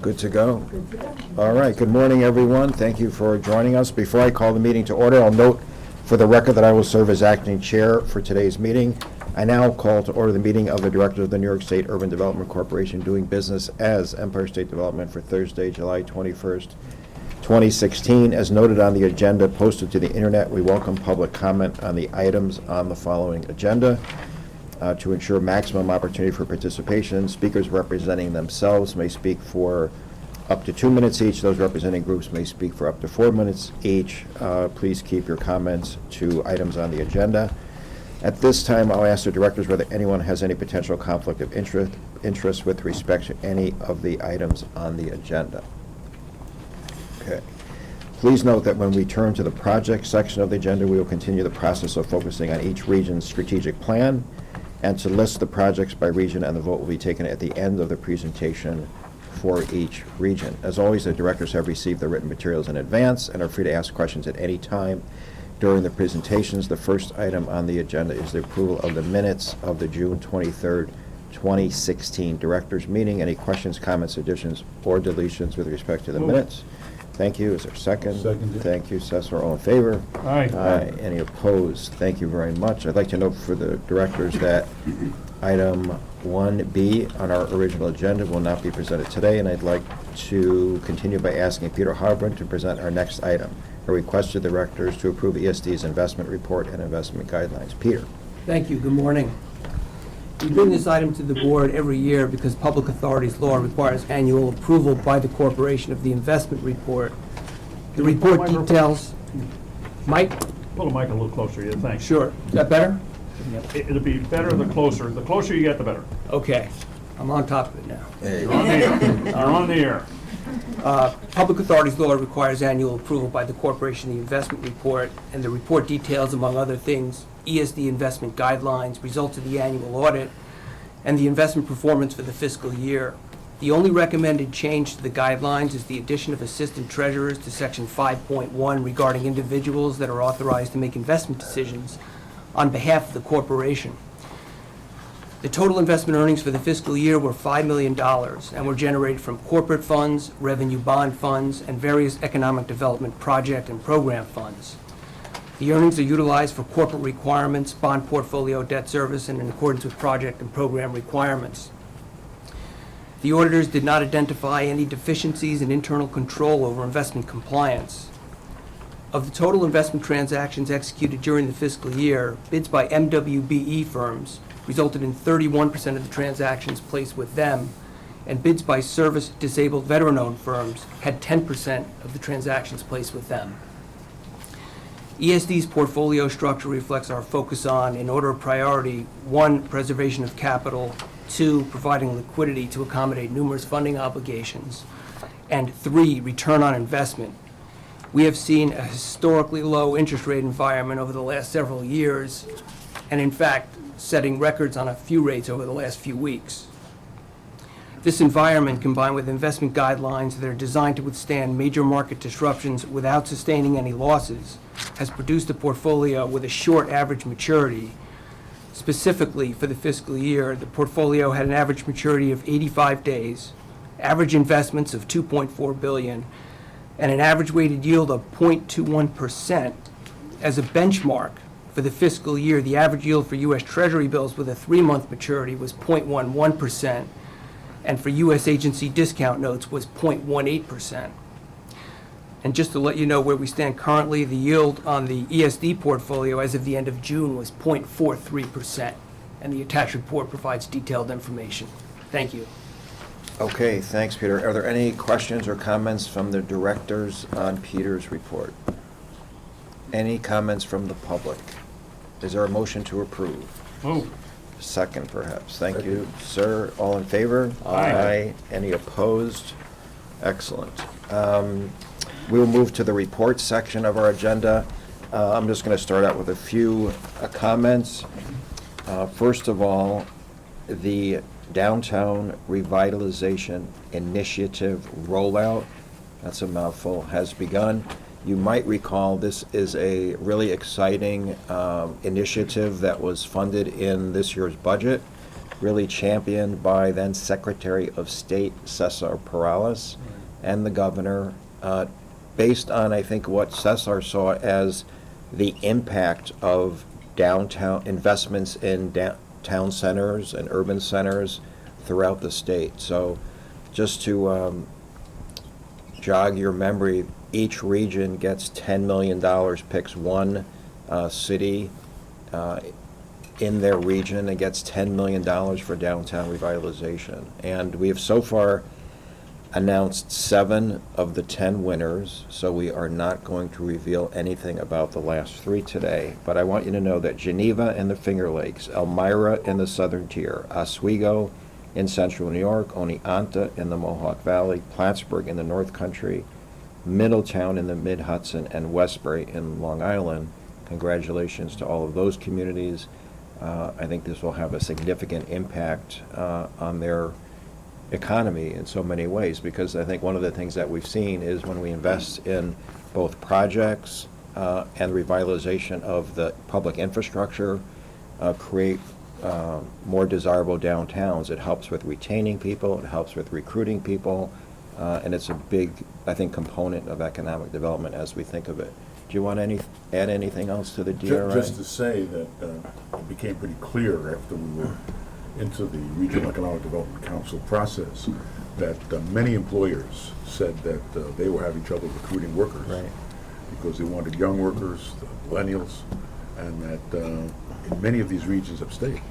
Good to go. Good to go. All right, good morning, everyone. Thank you for joining us. Before I call the meeting to order, I'll note for the record that I will serve as acting chair for today's meeting. I now call to order the meeting of the Directors of the New York State Urban Development Corporation doing business as Empire State Development for Thursday, July 21st, 2016. As noted on the agenda posted to the internet, we welcome public comment on the items on the following agenda. To ensure maximum opportunity for participation, speakers representing themselves may speak for up to 2 minutes each. Those representing groups may speak for up to 4 minutes each. Please keep your comments to items on the agenda. At this time, I'll ask the directors whether anyone has any potential conflict of interest with respect to any of the items on the agenda. Okay. Please note that when we turn to the project section of the agenda, we will continue the process of focusing on each region's strategic plan and to list the projects by region, and the vote will be taken at the end of the presentation for each region. As always, the directors have received the written materials in advance and are free to ask questions at any time during the presentations. The first item on the agenda is the approval of the minutes of the June 23rd, 2016 directors meeting. Any questions, comments, additions, or deletions with respect to the minutes? Thank you. Is there a second? Seconded. Thank you, Cesar. All in favor? Aye. Aye. Any opposed? Thank you very much. I'd like to note for the directors that item 1B on our original agenda will not be presented today, and I'd like to continue by asking Peter Harbrun to present our next item. I request the directors to approve ESD's investment report and investment guidelines. Peter. Thank you. Good morning. We bring this item to the board every year because public authorities law requires annual approval by the corporation of the investment report. The report details... Mike? Pull the mic a little closer, yeah, thanks. Sure. Is that better? It'll be better the closer. The closer you get, the better. Okay. I'm on top of it now. You're on the air. You're on the air. Public authorities law requires annual approval by the corporation of the investment report, and the report details, among other things, ESD investment guidelines, results of the annual audit, and the investment performance for the fiscal year. The only recommended change to the guidelines is the addition of assistant treasurers to section 5.1 regarding individuals that are authorized to make investment decisions on behalf of the corporation. The total investment earnings for the fiscal year were $5 million and were generated from corporate funds, revenue bond funds, and various economic development project and program funds. The earnings are utilized for corporate requirements, bond portfolio debt service, and in accordance with project and program requirements. The auditors did not identify any deficiencies in internal control over investment compliance. Of the total investment transactions executed during the fiscal year, bids by MWBE firms resulted in 31% of the transactions placed with them, and bids by service-disabled veteran-owned firms had 10% of the transactions placed with them. ESD's portfolio structure reflects our focus on, in order of priority, 1, preservation of capital, 2, providing liquidity to accommodate numerous funding obligations, and 3, return on investment. We have seen a historically low interest rate environment over the last several years, and in fact, setting records on a few rates over the last few weeks. This environment, combined with investment guidelines that are designed to withstand major market disruptions without sustaining any losses, has produced a portfolio with a short average maturity. Specifically, for the fiscal year, the portfolio had an average maturity of 85 days, average investments of $2.4 billion, and an average weighted yield of 0.21%. As a benchmark, for the fiscal year, the average yield for U.S. Treasury bills with a 3-month maturity was 0.11%, and for U.S. agency discount notes was 0.18%. And just to let you know where we stand currently, the yield on the ESD portfolio as of the end of June was 0.43%, and the attached report provides detailed information. Thank you. Okay, thanks, Peter. Are there any questions or comments from the directors on Peter's report? Any comments from the public? Is there a motion to approve? Move. Second, perhaps. Thank you, sir. All in favor? Aye. Any opposed? Excellent. We will move to the report section of our agenda. I'm just going to start out with a few comments. First of all, the Downtown Revitalization Initiative rollout, that's a mouthful, has begun. You might recall this is a really exciting initiative that was funded in this year's budget. really championed by then Secretary of State Cesar Perales and the governor, based on, I think, what Cesar saw as the impact of downtown investments in town centers and urban centers throughout the state. So just to jog your memory, each region gets $10 million, picks one city in their region and gets $10 million for downtown revitalization. And we have so far announced 7 of the 10 winners, so we are not going to reveal anything about the last 3 today. But I want you to know that Geneva in the Finger Lakes, Elmira in the Southern Tier, Oswego in Central New York, Oneonta in the Mohawk Valley, Plattsburgh in the North Country, Middletown in the Mid-Hudson, and Westbury in Long Island. Congratulations to all of those communities. I think this will have a significant impact on their economy in so many ways, because I think one of the things that we've seen is when we invest in both projects and revitalization of the public infrastructure, create more desirable downtowns. It helps with retaining people, it helps with recruiting people, and it's a big, I think, component of economic development as we think of it. Do you want to add anything else to the DRI? Just to say that it became pretty clear after we were into the Regional Economic Development Council process that many employers said that they were having trouble recruiting workers, Right. because they wanted young workers, the millennials, and that in many of these regions upstate,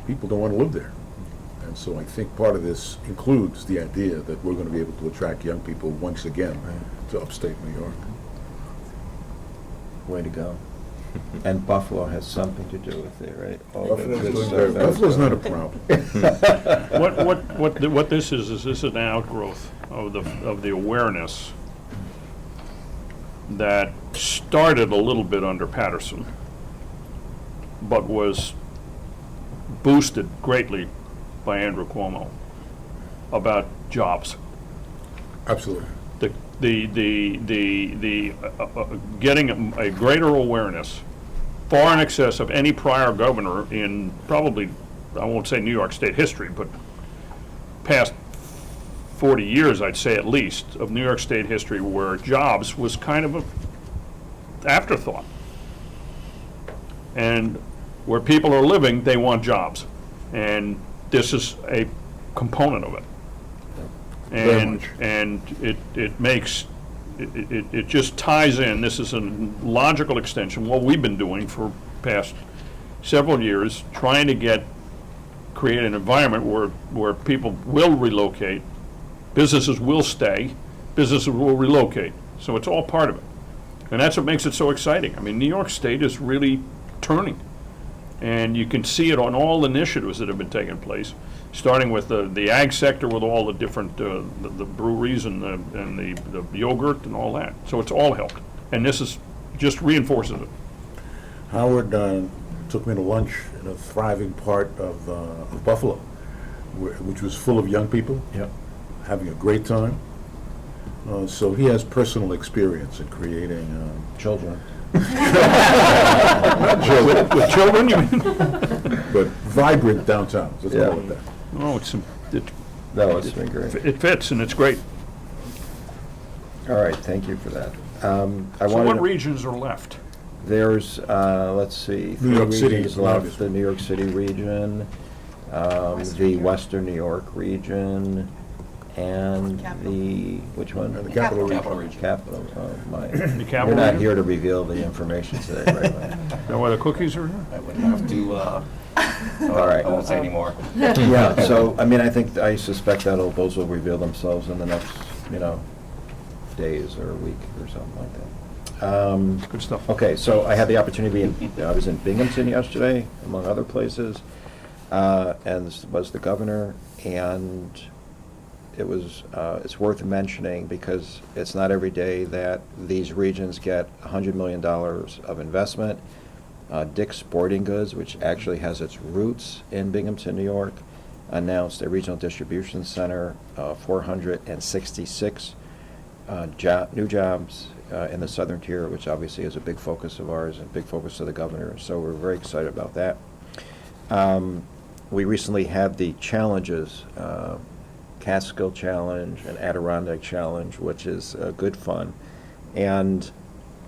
people don't want to live there. And so I think part of this includes the idea that we're going to be able to attract young people once again to upstate New York. Way to go. And Buffalo has something to do with it, right? All the good stuff. Buffalo's not a problem. What this is this is an outgrowth of the awareness that started a little bit under Patterson, but was boosted greatly by Andrew Cuomo about jobs. Absolutely. The getting a greater awareness, far in excess of any prior governor in probably, I won't say New York State history, but past 40 years, I'd say at least, of New York State history, where jobs was kind of an afterthought. And where people are living, they want jobs. And this is a component of it. And it makes, it just ties in. This is a logical extension, what we've been doing for past several years, trying to create an environment where people will relocate, businesses will stay, businesses will relocate. So it's all part of it. And that's what makes it so exciting. I mean, New York State is really turning. And you can see it on all initiatives that have been taking place, starting with the ag sector with all the different the breweries and the yogurt and all that. So it's all helped, and this is just reinforces it. Howard took me to lunch in a thriving part of Buffalo, which was full of young people, having a great time. So he has personal experience in creating Children. not children, With children, you mean? but vibrant downtowns. Let's Yeah. call it that. No, No, it's been great. it fits and it's great. All right, thank you for that. I So wanted what to- regions are left? There's, let's see, New York 3 City regions is the left, longest the one. New York City region, the Western New York region, and the, which one? And the capital Capital region. region. Capital, oh, my. The capital You're not region? here to reveal the information today, right? Mike? Is that why the cookies are here? I would have to, All right. I won't say anymore. Yeah, so, I mean, I suspect those will reveal themselves in the next, days or a week or something like that. Good stuff. Okay, so I had the opportunity to be I was in Binghamton yesterday, among other places, and this was the governor, and it's worth mentioning because it's not every day that these regions get $100 million of investment. Dick's Sporting Goods, which actually has its roots in Binghamton, New York, announced a regional distribution center, 466 new jobs in the southern tier, which obviously is a big focus of ours and big focus of the governor. So we're very excited about that. we recently had the challenges, Catskill Challenge and Adirondack Challenge, which is good fun, and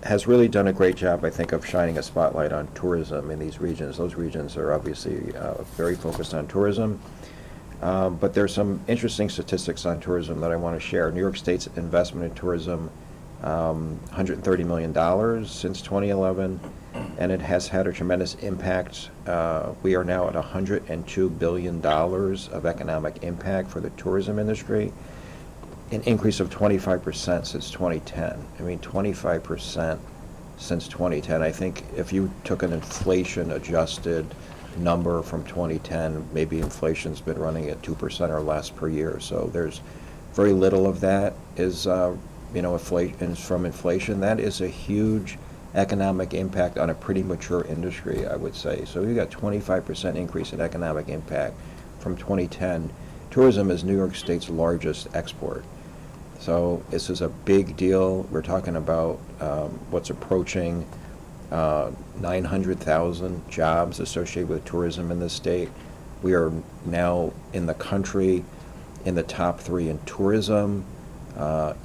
has really done a great job, I think, of shining a spotlight on tourism in these regions. Those regions are obviously very focused on tourism, but there's some interesting statistics on tourism that I want to share. New York State's investment in tourism, $130 million since 2011, and it has had a tremendous impact. We are now at $102 billion of economic impact for the tourism industry, an increase of 25% since 2010. I mean, 25% since 2010. I think if you took an inflation-adjusted number from 2010, maybe inflation's been running at 2% or less per year. So there's very little of that is, inflation from inflation. That is a huge economic impact on a pretty mature industry, I would say. So you got 25% increase in economic impact from 2010. Tourism is New York State's largest export. So this is a big deal. We're talking about what's approaching 900,000 jobs associated with tourism in this state. We are now in the country in the top 3 in tourism,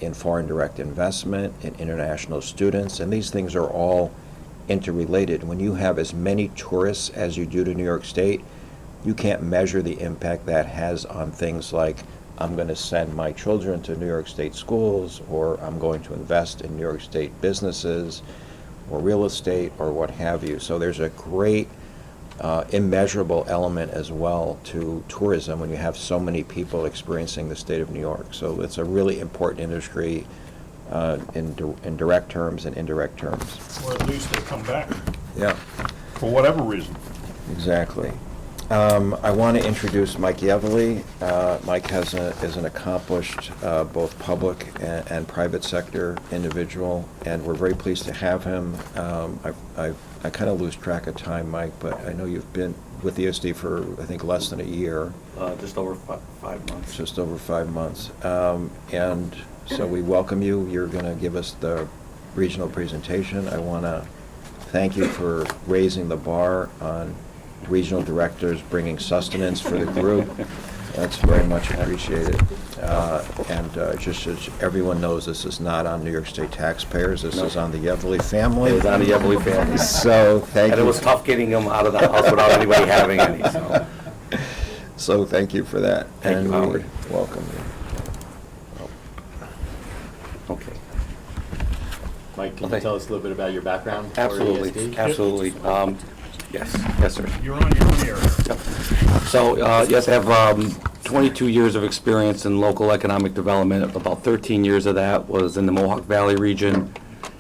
in foreign direct investment, in international students, and these things are all interrelated. When you have as many tourists as you do to New York State, you can't measure the impact that has on things like, I'm going to send my children to New York State schools, or I'm going to invest in New York State businesses or real estate or what have you. So there's a great immeasurable element as well to tourism when you have so many people experiencing the state of New York. So it's a really important industry in direct terms and indirect terms. Or at least they come back, Yeah, for whatever reason. exactly. I want to introduce Mike Yevely. Mike is an accomplished both public and private sector individual, and we're very pleased to have him. I kind of lose track of time, Mike, but I know you've been with ESD for, I think, less than a year. Just over 5 months. Just over 5 months. And so we welcome you. You're going to give us the regional presentation. I want to thank you for raising the bar on regional directors bringing sustenance for the group. That's very much appreciated. Just as everyone knows, this is not on New York State taxpayers. This is on the Yevely family. It was on the Yevely family. So thank you. And it was tough getting them out of the house without anybody having any, so. So thank you for that. Thank you, And we Howard. welcome you. Okay. Mike, can Okay. you tell us a little bit about your background? for Absolutely, ESD? absolutely. Yes, sir. You're on your own area. So, yes, I have 22 years of experience in local economic development. About 13 years of that was in the Mohawk Valley region,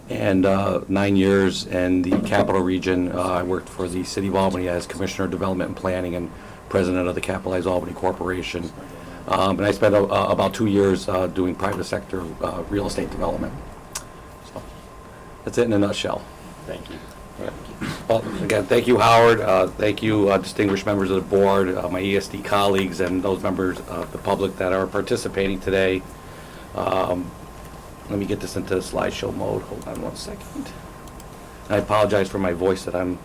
and 9 years in the Capital region. I worked for the City of Albany as Commissioner of Development and Planning and President of the Capitalized Albany Corporation. And I spent about 2 years doing private sector real estate development. So, that's it in a nutshell. Thank you. Well, again, thank you, Howard. Thank you, distinguished members of the board, my ESD colleagues, and those members of the public that are participating today. Let me get this into slideshow mode. Hold on one second. I apologize for my voice that I'm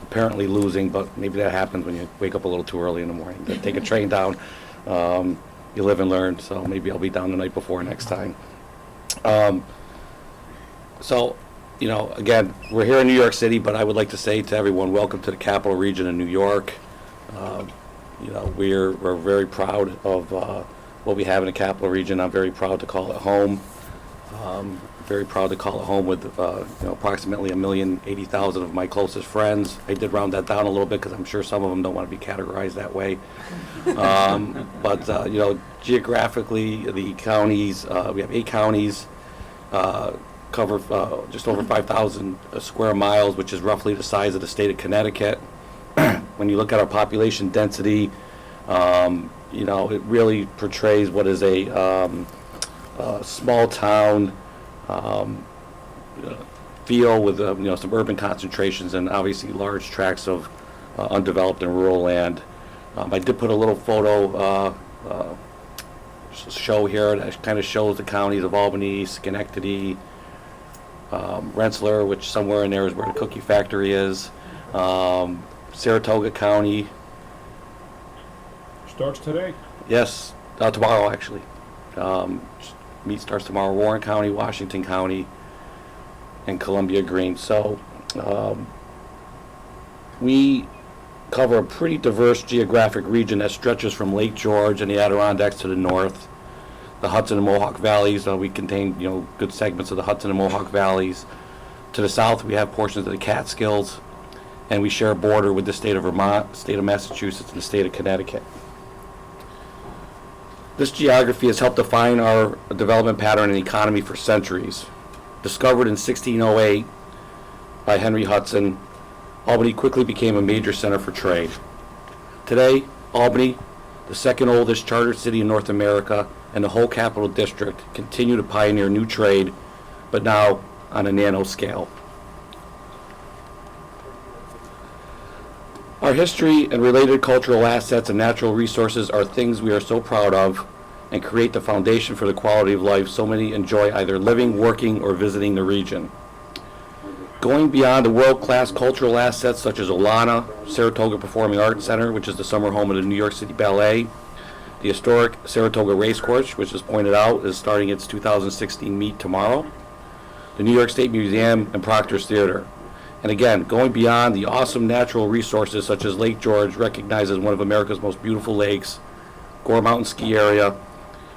apparently losing, but maybe that happens when you wake up a little too early in the morning. Take a train down. You live and learn, so maybe I'll be down the night before next time. Again, we're here in New York City, but I would like to say to everyone, welcome to the Capital Region in New York. We're very proud of what we have in the Capital Region. I'm very proud to call it home. Very proud to call it home with approximately 1,080,000 of my closest friends. I did round that down a little bit because I'm sure some of them don't want to be categorized that way. Geographically, the counties, we have 8 counties, cover just over 5,000 square miles, which is roughly the size of the state of Connecticut. When you look at our population density, it really portrays what is a small town feel with some urban concentrations and obviously large tracts of undeveloped and rural land. I did put a little photo show here that kind of shows the counties of Albany, Schenectady, Rensselaer, which somewhere in there is where the cookie factory is, Saratoga County, Starts today. Yes, tomorrow, actually. Meet starts tomorrow, Warren County, Washington County, and Columbia Green. So we cover a pretty diverse geographic region that stretches from Lake George and the Adirondacks to the north, the Hudson and Mohawk Valleys. We contain, good segments of the Hudson and Mohawk Valleys. To the south, we have portions of the Catskills, and we share a border with the state of Vermont, state of Massachusetts, and the state of Connecticut. This geography has helped define our development pattern and economy for centuries. Discovered in 1608 by Henry Hudson, Albany quickly became a major center for trade. Today, Albany, the second oldest chartered city in North America, and the whole Capital District continue to pioneer new trade, but now on a nano scale. Our history and related cultural assets and natural resources are things we are so proud of and create the foundation for the quality of life so many enjoy either living, working, or visiting the region. Going beyond the world-class cultural assets such as Olana, Saratoga Performing Arts Center, which is the summer home of the New York City Ballet, the historic Saratoga Racecourse, which is pointed out, is starting its 2016 meet tomorrow, the New York State Museum, and Proctor's Theater. And again, going beyond the awesome natural resources such as Lake George, recognized as one of America's most beautiful lakes, Gore Mountain Ski Area,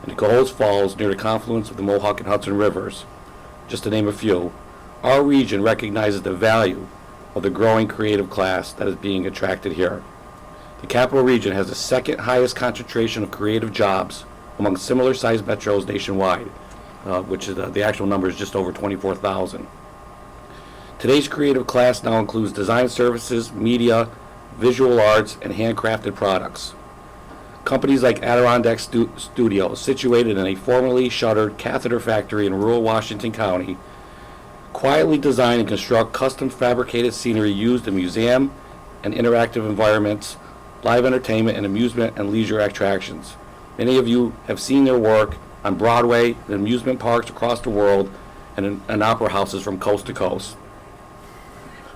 and the Cohoes Falls near the confluence of the Mohawk and Hudson Rivers, just to name a few. Our region recognizes the value of the growing creative class that is being attracted here. The Capital Region has the second highest concentration of creative jobs among similar-sized metros nationwide, which is the actual number is just over 24,000. Today's creative class now includes design services, media, visual arts, and handcrafted products. Companies like Adirondack Studios, situated in a formerly shuttered catheter factory in rural Washington County, quietly design and construct custom fabricated scenery used in museum and interactive environments, live entertainment and amusement and leisure attractions. Many of you have seen their work on Broadway, in amusement parks across the world, and in opera houses from coast to coast.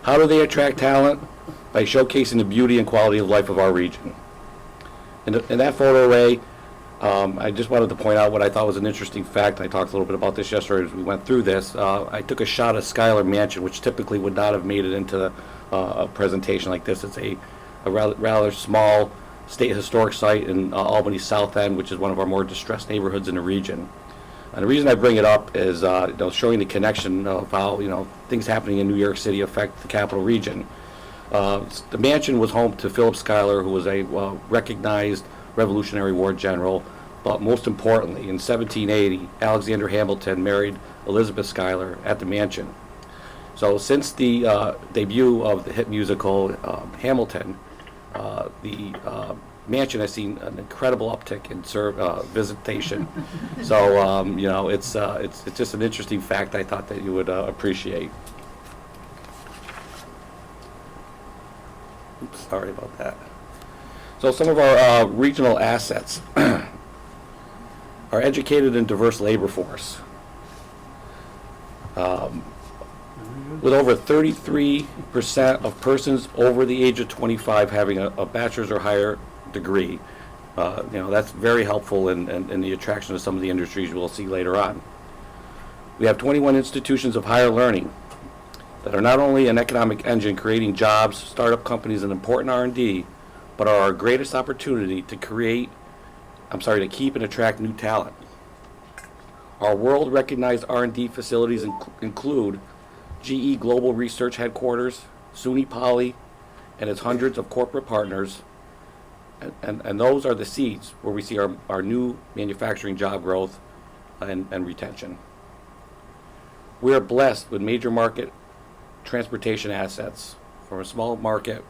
How do they attract talent? By showcasing the beauty and quality of life of our region. In that photo array, I just wanted to point out what I thought was an interesting fact. I talked a little bit about this yesterday as we went through this. I took a shot of Schuyler Mansion, which typically would not have made it into a presentation like this. It's a rather small state historic site in Albany's South End, which is one of our more distressed neighborhoods in the region. And the reason I bring it up is showing the connection of how things happening in New York City affect the Capital Region. The mansion was home to Philip Schuyler, who was a recognized Revolutionary War general. But most importantly, in 1780, Alexander Hamilton married Elizabeth Schuyler at the mansion. So since the debut of the hit musical Hamilton, the mansion has seen an incredible uptick in visitation. So it's just an interesting fact I thought that you would appreciate. Oops, sorry about that. So some of our regional assets. Our educated and diverse labor force. With over 33% of persons over the age of 25 having a bachelor's or higher degree. That's very helpful in the attraction of some of the industries we'll see later on. We have 21 institutions of higher learning that are not only an economic engine creating jobs, startup companies, and important R&D, but are our greatest opportunity to keep and attract new talent. Our world-recognized R&D facilities include GE Global Research Headquarters, SUNY Poly, and its hundreds of corporate partners, and those are the seeds where we see our new manufacturing job growth and retention. We are blessed with major market transportation assets. For a small market,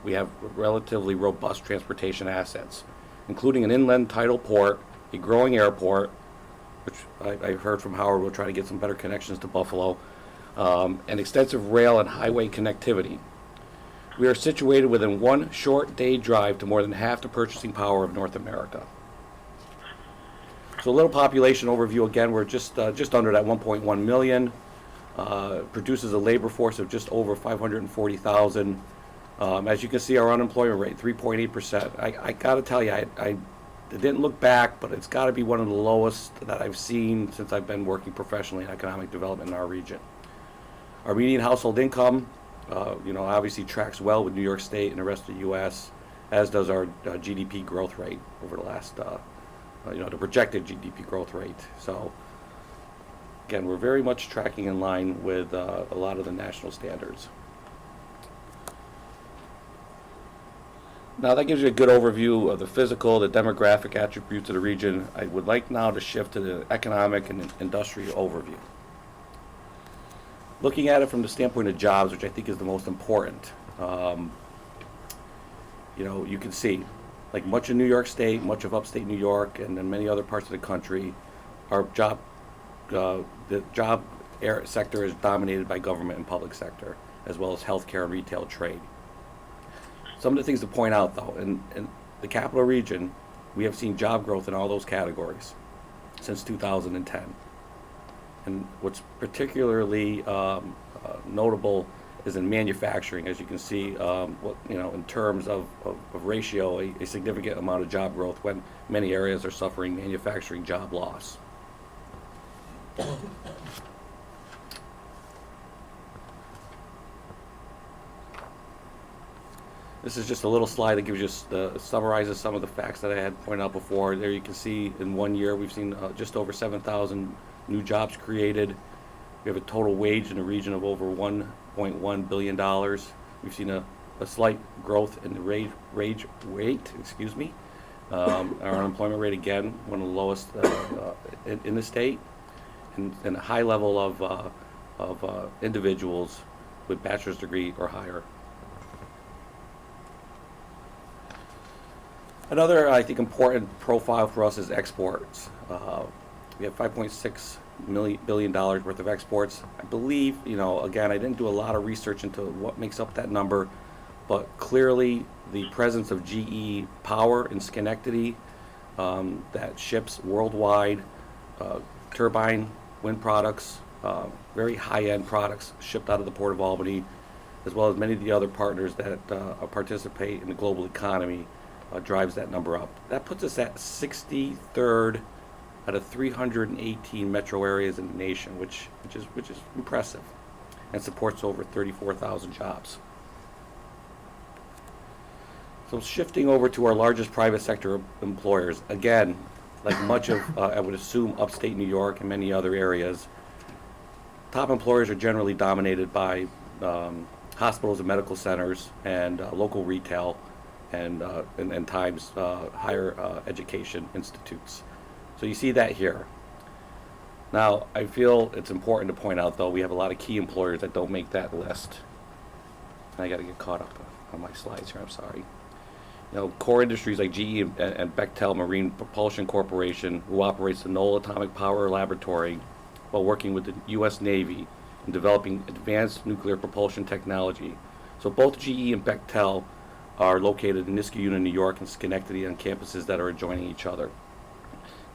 we have relatively robust transportation assets, including an inland tidal port, a growing airport, which I heard from Howard will try to get some better connections to Buffalo, and extensive rail and highway connectivity. We are situated within one short day drive to more than half the purchasing power of North America. So a little population overview again, we're just under that 1.1 million. Produces a labor force of just over 540,000. As you can see, our unemployment rate, 3.8%. I gotta tell you, I didn't look back, but it's gotta be one of the lowest that I've seen since I've been working professionally in economic development in our region. Our median household income, obviously tracks well with New York State and the rest of the U.S., as does our GDP growth rate over the last, the projected GDP growth rate. So, again, we're very much tracking in line with a lot of the national standards. Now that gives you a good overview of the physical, the demographic attributes of the region. I would like now to shift to the economic and industrial overview. Looking at it from the standpoint of jobs, which I think is the most important, you can see, like much of New York State, much of upstate New York, and then many other parts of the country, our the job sector is dominated by government and public sector, as well as healthcare and retail trade. Some of the things to point out, though, in the capital region, we have seen job growth in all those categories since 2010. And what's particularly notable is in manufacturing. As you can see, in terms of ratio, a significant amount of job growth when many areas are suffering manufacturing job loss. This is just a little slide that gives you summarizes some of the facts that I had pointed out before. There you can see in 1 year we've seen just over 7,000 new jobs created. We have a total wage in the region of over $1.1 billion. We've seen a slight growth in the wage rate. Our unemployment rate, again, one of the lowest in the state, and a high level of individuals with bachelor's degree or higher. Another, I think, important profile for us is exports. We have $5.6 billion worth of exports. I believe, again, I didn't do a lot of research into what makes up that number, but clearly the presence of GE Power in Schenectady that ships worldwide, turbine wind products, very high-end products shipped out of the Port of Albany, as well as many of the other partners that participate in the global economy, drives that number up. That puts us at 63rd out of 318 metro areas in the nation, which is impressive, and supports over 34,000 jobs. So shifting over to our largest private sector employers, again, like much of I would assume upstate New York and many other areas, top employers are generally dominated by hospitals and medical centers and local retail and times higher education institutes. So you see that here. Now, I feel it's important to point out, though, we have a lot of key employers that don't make that list. And I got to get caught up on my slides here, I'm sorry. Core industries like GE and Bechtel Marine Propulsion Corporation, who operates the Knoll Atomic Power Laboratory while working with the U.S. Navy in developing advanced nuclear propulsion technology. So both GE and Bechtel are located in Niskayuna, New York, and Schenectady on campuses that are adjoining each other.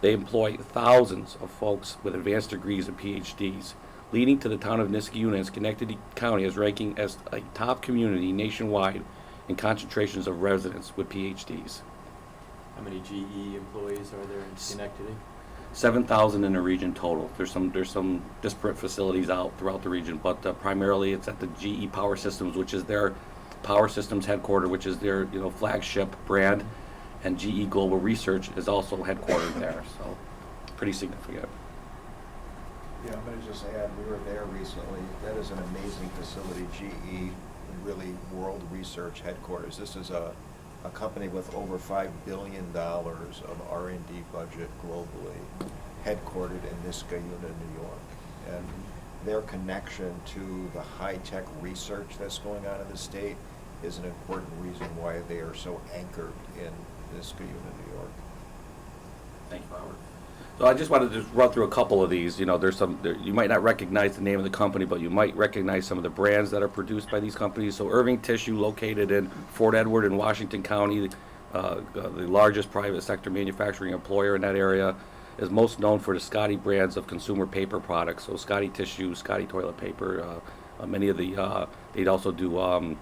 They employ thousands of folks with advanced degrees and PhDs, leading to the town of Niskayuna and Schenectady County as ranking as a top community nationwide in concentrations of residents with PhDs. How many GE employees are there in Schenectady? 7,000 in the region total. There's some disparate facilities out throughout the region, but primarily it's at the GE Power Systems, which is their Power Systems headquarters, which is their flagship brand, and GE Global Research is also headquartered there. So pretty significant. Yeah, I'm going to just add, we were there recently. That is an amazing facility, GE, really world research headquarters. This is a company with over $5 billion of R&D budget globally, headquartered in Niskayuna, New York. And their connection to the high-tech research that's going on in the state is an important reason why they are so anchored in Niskayuna, New York. Thank you, Howard. So I just wanted to run through a couple of these. There's you might not recognize the name of the company, but you might recognize some of the brands that are produced by these companies. So Irving Tissue, located in Fort Edward in Washington County, the largest private sector manufacturing employer in that area, is most known for the Scotty brands of consumer paper products. So Scotty Tissue, Scotty Toilet Paper, many of the, they'd also do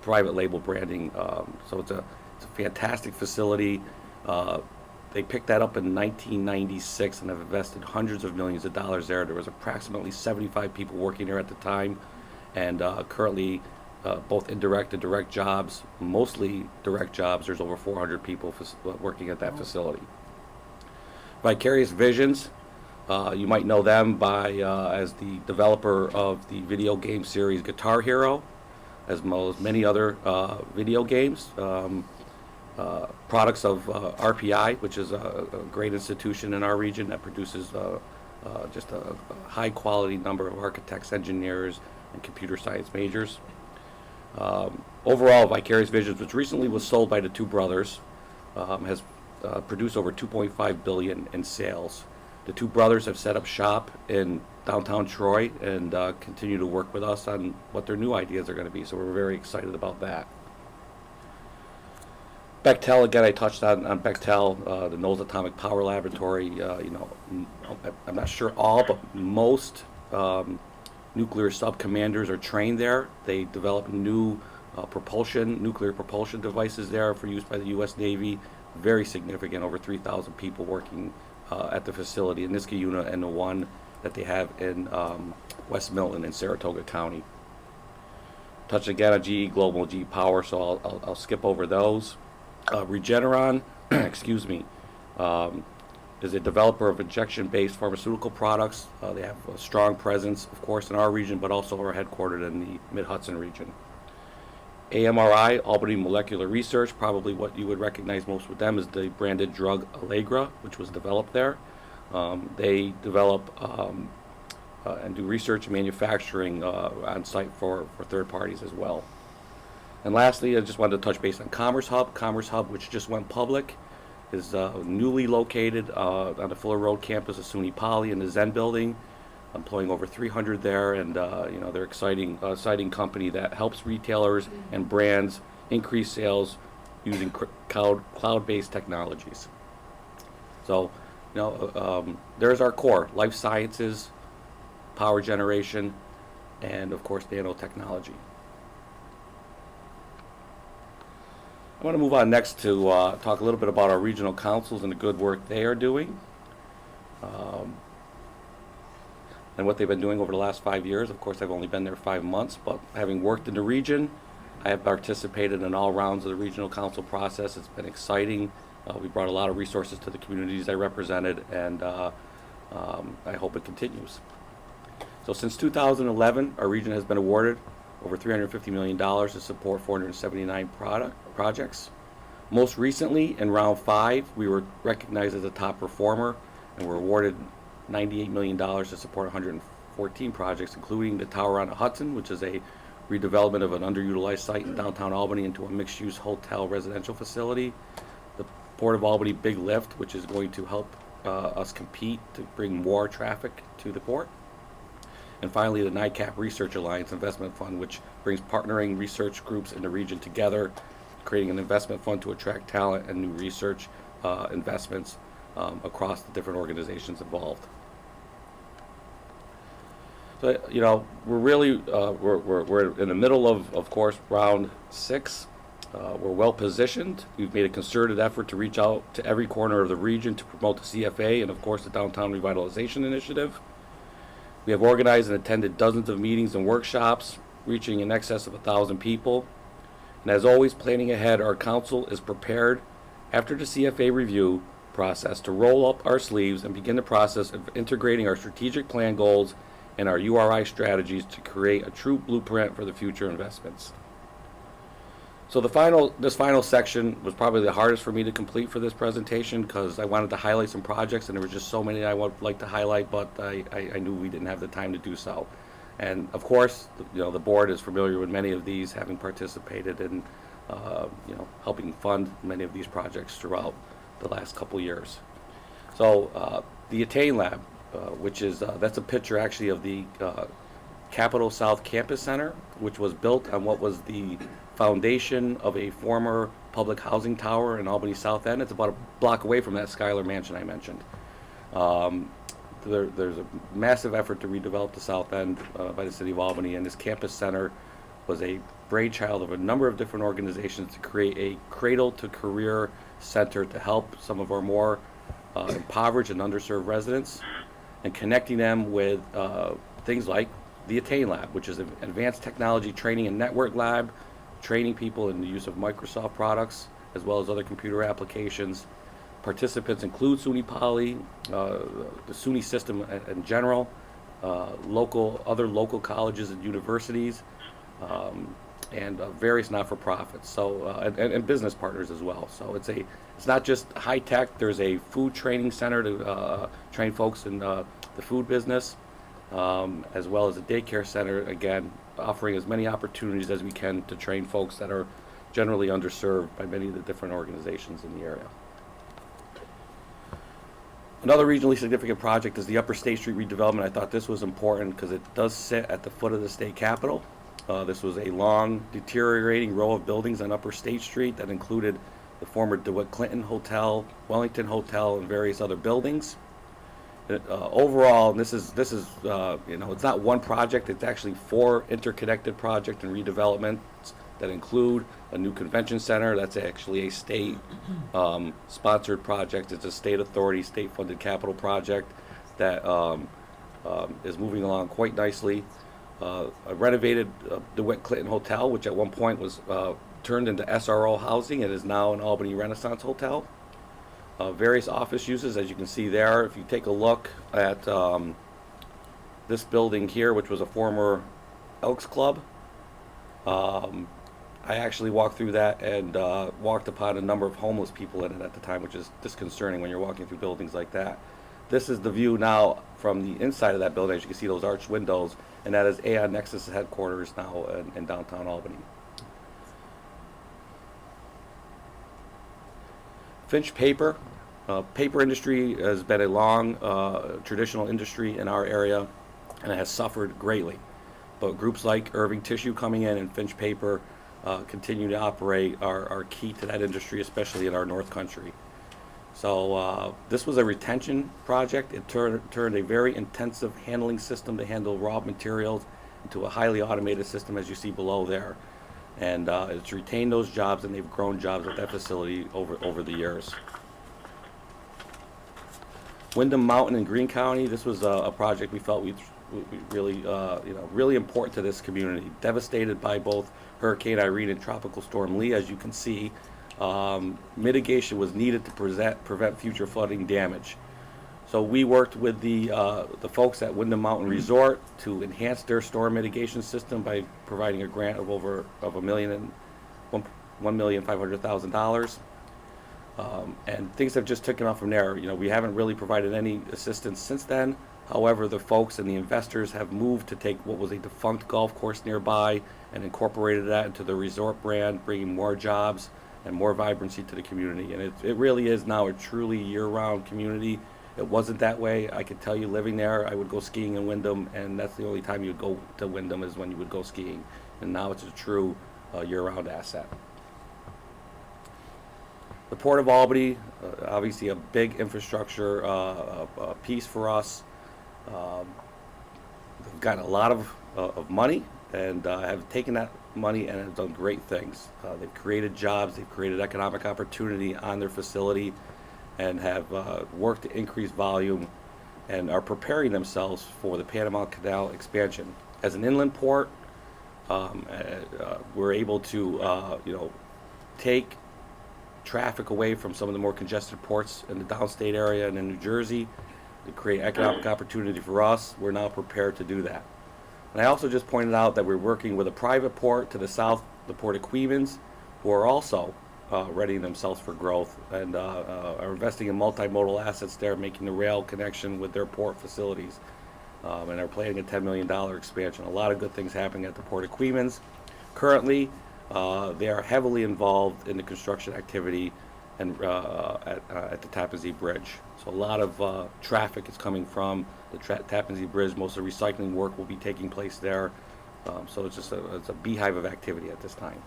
private label branding. So it's a fantastic facility. They picked that up in 1996 and have invested hundreds of millions of dollars there. There was approximately 75 people working there at the time, and currently both indirect and direct jobs, mostly direct jobs, there's over 400 people working at that facility. Vicarious Visions, you might know them by as the developer of the video game series Guitar Hero, as well as many other video games. Products of RPI, which is a great institution in our region that produces just a high quality number of architects, engineers, and computer science majors. Overall, Vicarious Visions, which recently was sold by the two brothers, has produced over $2.5 billion in sales. The two brothers have set up shop in downtown Troy and continue to work with us on what their new ideas are going to be, so we're very excited about that. Bechtel, again, I touched on Bechtel, the Knowles Atomic Power Laboratory. I'm not sure all, but most nuclear sub-commanders are trained there. They develop new nuclear propulsion devices there for use by the U.S. Navy. Very significant, over 3,000 people working at the facility in Niskayuna and the one that they have in West Milton in Saratoga County. Touched again on GE Global, GE Power, so I'll skip over those. Regeneron, excuse me, is a developer of injection-based pharmaceutical products. They have a strong presence, of course, in our region, but also are headquartered in the Mid-Hudson region. AMRI, Albany Molecular Research, probably what you would recognize most with them is the branded drug Allegra, which was developed there. They develop and do research and manufacturing on site for third parties as well. And lastly, I just wanted to touch base on Commerce Hub. Commerce Hub, which just went public, is newly located on the Fuller Road campus of SUNY Poly in the Zen building, employing over 300 there, and they're exciting company that helps retailers and brands increase sales using cloud-based technologies. So, there's our core: life sciences, power generation, and of course nanotechnology. I want to move on next to talk a little bit about our regional councils and the good work they are doing, and what they've been doing over the last 5 years. Of course, I've only been there 5 months, but having worked in the region, I have participated in all rounds of the regional council process. It's been exciting. We brought a lot of resources to the communities I represented, and I hope it continues. So since 2011, our region has been awarded over $350 million to support 479 projects. Most recently, in round 5, we were recognized as a top performer and were awarded $98 million to support 114 projects, including the Tower on the Hudson, which is a redevelopment of an underutilized site in downtown Albany into a mixed-use hotel residential facility. The Port of Albany Big Lift, which is going to help us compete to bring more traffic to the port. And finally, the NICAP Research Alliance Investment Fund, which brings partnering research groups in the region together, creating an investment fund to attract talent and new research investments across the different organizations involved. So, we're really, we're in the middle of course, round 6. We're well positioned. We've made a concerted effort to reach out to every corner of the region to promote the CFA and, of course, the Downtown Revitalization Initiative. We have organized and attended dozens of meetings and workshops, reaching in excess of 1,000 people. And as always, planning ahead, our council is prepared after the CFA review process to roll up our sleeves and begin the process of integrating our strategic plan goals and our URI strategies to create a true blueprint for the future investments. So this final section was probably the hardest for me to complete for this presentation because I wanted to highlight some projects and there were just so many I would like to highlight, but I knew we didn't have the time to do so. And of course, the board is familiar with many of these, having participated in helping fund many of these projects throughout the last couple years. So the Attain Lab, which is that's a picture actually of the Capitol South Campus Center, which was built on what was the foundation of a former public housing tower in Albany South End. It's about a block away from that Schuyler Mansion I mentioned. There's a massive effort to redevelop the South End by the City of Albany, and this campus center was a brainchild of a number of different organizations to create a cradle-to-career center to help some of our more impoverished and underserved residents, and connecting them with things like the Attain Lab, which is an advanced technology training and network lab, training people in the use of Microsoft products as well as other computer applications. Participants include SUNY Poly, the SUNY system in general, other local colleges and universities, and various not-for-profits, so and business partners as well. So it's not just high tech. There's a food training center to train folks in the food business, as well as a daycare center, again, offering as many opportunities as we can to train folks that are generally underserved by many of the different organizations in the area. Another regionally significant project is the Upper State Street redevelopment. I thought this was important because it does sit at the foot of the state capitol. This was a long, deteriorating row of buildings on Upper State Street that included the former DeWitt Clinton Hotel, Wellington Hotel, and various other buildings. Overall, this is it's not one project. It's actually 4 interconnected projects and redevelopments that include a new convention center. That's actually a state sponsored project. It's a state authority, state funded capital project that is moving along quite nicely. A renovated DeWitt Clinton Hotel, which at one point was turned into SRO housing and is now an Albany Renaissance Hotel. Various office uses, as you can see there. If you take a look at this building here, which was a former Elks Club, I actually walked through that and walked upon a number of homeless people in it at the time, which is disconcerting when you're walking through buildings like that. This is the view now from the inside of that building. As you can see, those arched windows, and that is Aon Nexus headquarters now in downtown Albany. Finch Paper. Paper industry has been a long traditional industry in our area, and it has suffered greatly. But groups like Irving Tissue coming in and Finch Paper continue to operate are key to that industry, especially in our North Country. So this was a retention project. It turned a very intensive handling system to handle raw materials into a highly automated system, as you see below there. And it's retained those jobs, and they've grown jobs at that facility over the years. Wyndham Mountain in Greene County. This was a project we felt we really, really important to this community. Devastated by both Hurricane Irene and Tropical Storm Lee, as you can see. Mitigation was needed to prevent future flooding damage. So we worked with the folks at Wyndham Mountain Resort to enhance their storm mitigation system by providing a grant of $1,500,000. And things have just taken off from there. We haven't really provided any assistance since then. However, the folks and the investors have moved to take what was a defunct golf course nearby and incorporated that into the resort brand, bringing more jobs and more vibrancy to the community. And it really is now a truly year-round community. It wasn't that way. I could tell you, living there, I would go skiing in Wyndham, and that's the only time you would go to Wyndham is when you would go skiing. And now it's a true year-round asset. The Port of Albany, obviously a big infrastructure piece for us. They've gotten a lot of money and have taken that money and have done great things. They've created jobs, they've created economic opportunity on their facility, and have worked to increase volume and are preparing themselves for the Panama Canal expansion. As an inland port, we're able to take traffic away from some of the more congested ports in the downstate area and in New Jersey to create economic opportunity for us. We're now prepared to do that. And I also just pointed out that we're working with a private port to the south, the Port of Queens, who are also readying themselves for growth and are investing in multimodal assets there, making the rail connection with their port facilities, and are planning a $10 million expansion. A lot of good things happening at the Port of Queens. Currently, they are heavily involved in the construction activity and at the Tappan Zee Bridge. So a lot of traffic is coming from the Tappan Zee Bridge. Most of the recycling work will be taking place there. So it's just it's a beehive of activity at this time.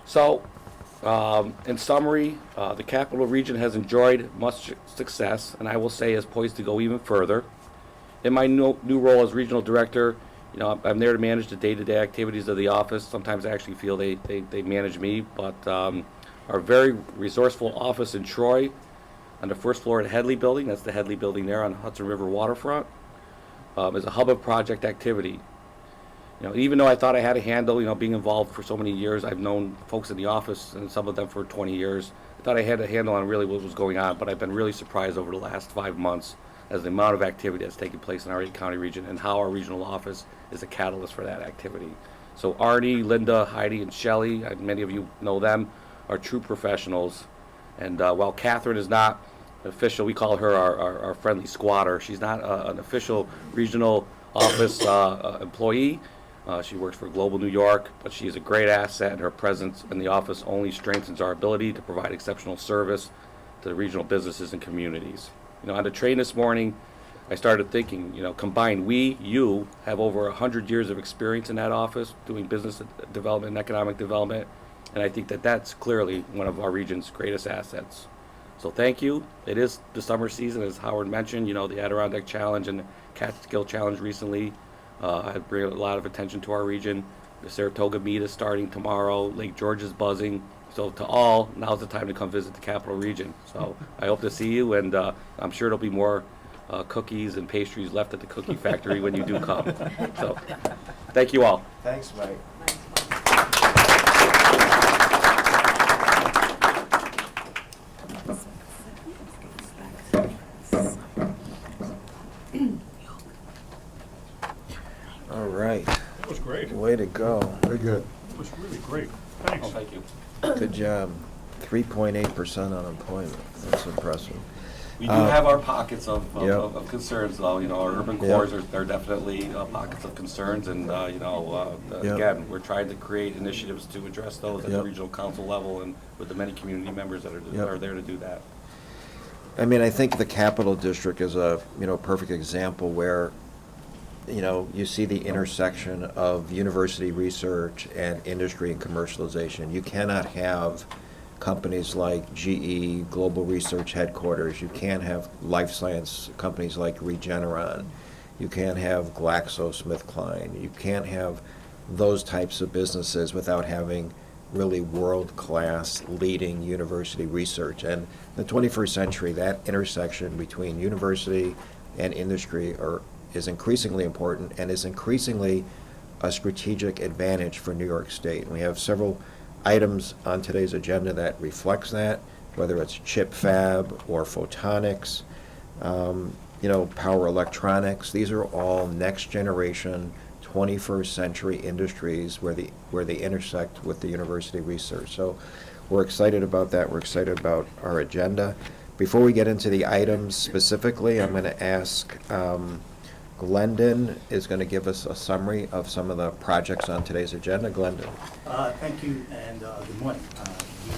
So, in summary, the Capital Region has enjoyed much success, and I will say is poised to go even further. In my new role as Regional Director, You know, I'm there to manage the day-to-day activities of the office. Sometimes I actually feel they manage me, but our very resourceful office in Troy on the first floor of the Headley Building, that's the Headley Building there on the Hudson River waterfront, is a hub of project activity. You know, even though I thought I had a handle, you know, being involved for so many years, I've known folks in the office and some of them for 20 years. I thought I had a handle on really what was going on, but I've been really surprised over the last 5 months as the amount of activity that's taking place in our 8-county region and how our regional office is a catalyst for that activity. So Arnie, Linda, Heidi, and Shelley, many of you know them, are true professionals. And while Catherine is not official, we call her our friendly squatter. She's not an official regional office employee. She works for Global New York, but she is a great asset, and her presence in the office only strengthens our ability to provide exceptional service to the regional businesses and communities. You know, on the train this morning, I started thinking, you know, combined, you have over 100 years of experience in that office doing business development and economic development, and I think that that's clearly one of our region's greatest assets. So thank you. It is the summer season, as Howard mentioned. You know, the Adirondack Challenge and the Catskill Challenge recently have brought a lot of attention to our region. The Saratoga Meet is starting tomorrow. Lake George is buzzing. So to all, now's the time to come visit the Capital Region. So I hope to see you, and I'm sure there'll be more cookies and pastries left at the cookie factory when you do come. So thank you all. Thanks, Mike. All right, That was great. way to go. Very good. That was really great. Thanks. Thank you. Good job. 3.8% unemployment. That's impressive. We do have our pockets of Yep. concerns, though. You know, our urban Yep. cores are definitely pockets of concerns, and Yep. again, we're trying to create initiatives to address those at the Yep. regional council level and with the many community members that Yep. are there to do that. I mean, I think the Capital District is a, perfect example where, you see the intersection of university research and industry and commercialization. You cannot have companies like GE, Global Research Headquarters. You can't have life science companies like Regeneron. You can't have GlaxoSmithKline. You can't have those types of businesses without having really world-class leading university research. And in the 21st century, that intersection between university and industry is increasingly important and is increasingly a strategic advantage for New York State. And we have several items on today's agenda that reflects that, whether it's chip fab or photonics, power electronics. These are all next generation 21st century industries where they intersect with the university research. So we're excited about that. We're excited about our agenda. Before we get into the items specifically, I'm going to ask Glendon is going to give us a summary of some of the projects on today's agenda. Glendon. Thank you, and good morning.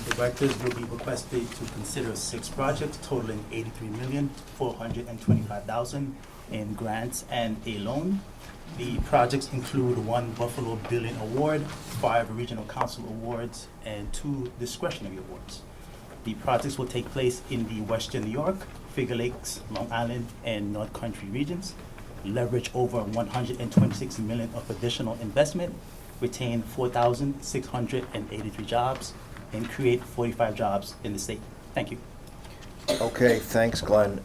The directors will be requested to consider 6 projects totaling $83,425,000 in grants and a loan. The projects include 1 Buffalo Billing Award, 5 Regional Council Awards, and 2 discretionary awards. The projects will take place in the Western New York, Finger Lakes, Long Island, and North Country regions, leverage over $126 million of additional investment, retain 4,683 jobs, and create 45 jobs in the state. Thank you. Okay, thanks, Glenn.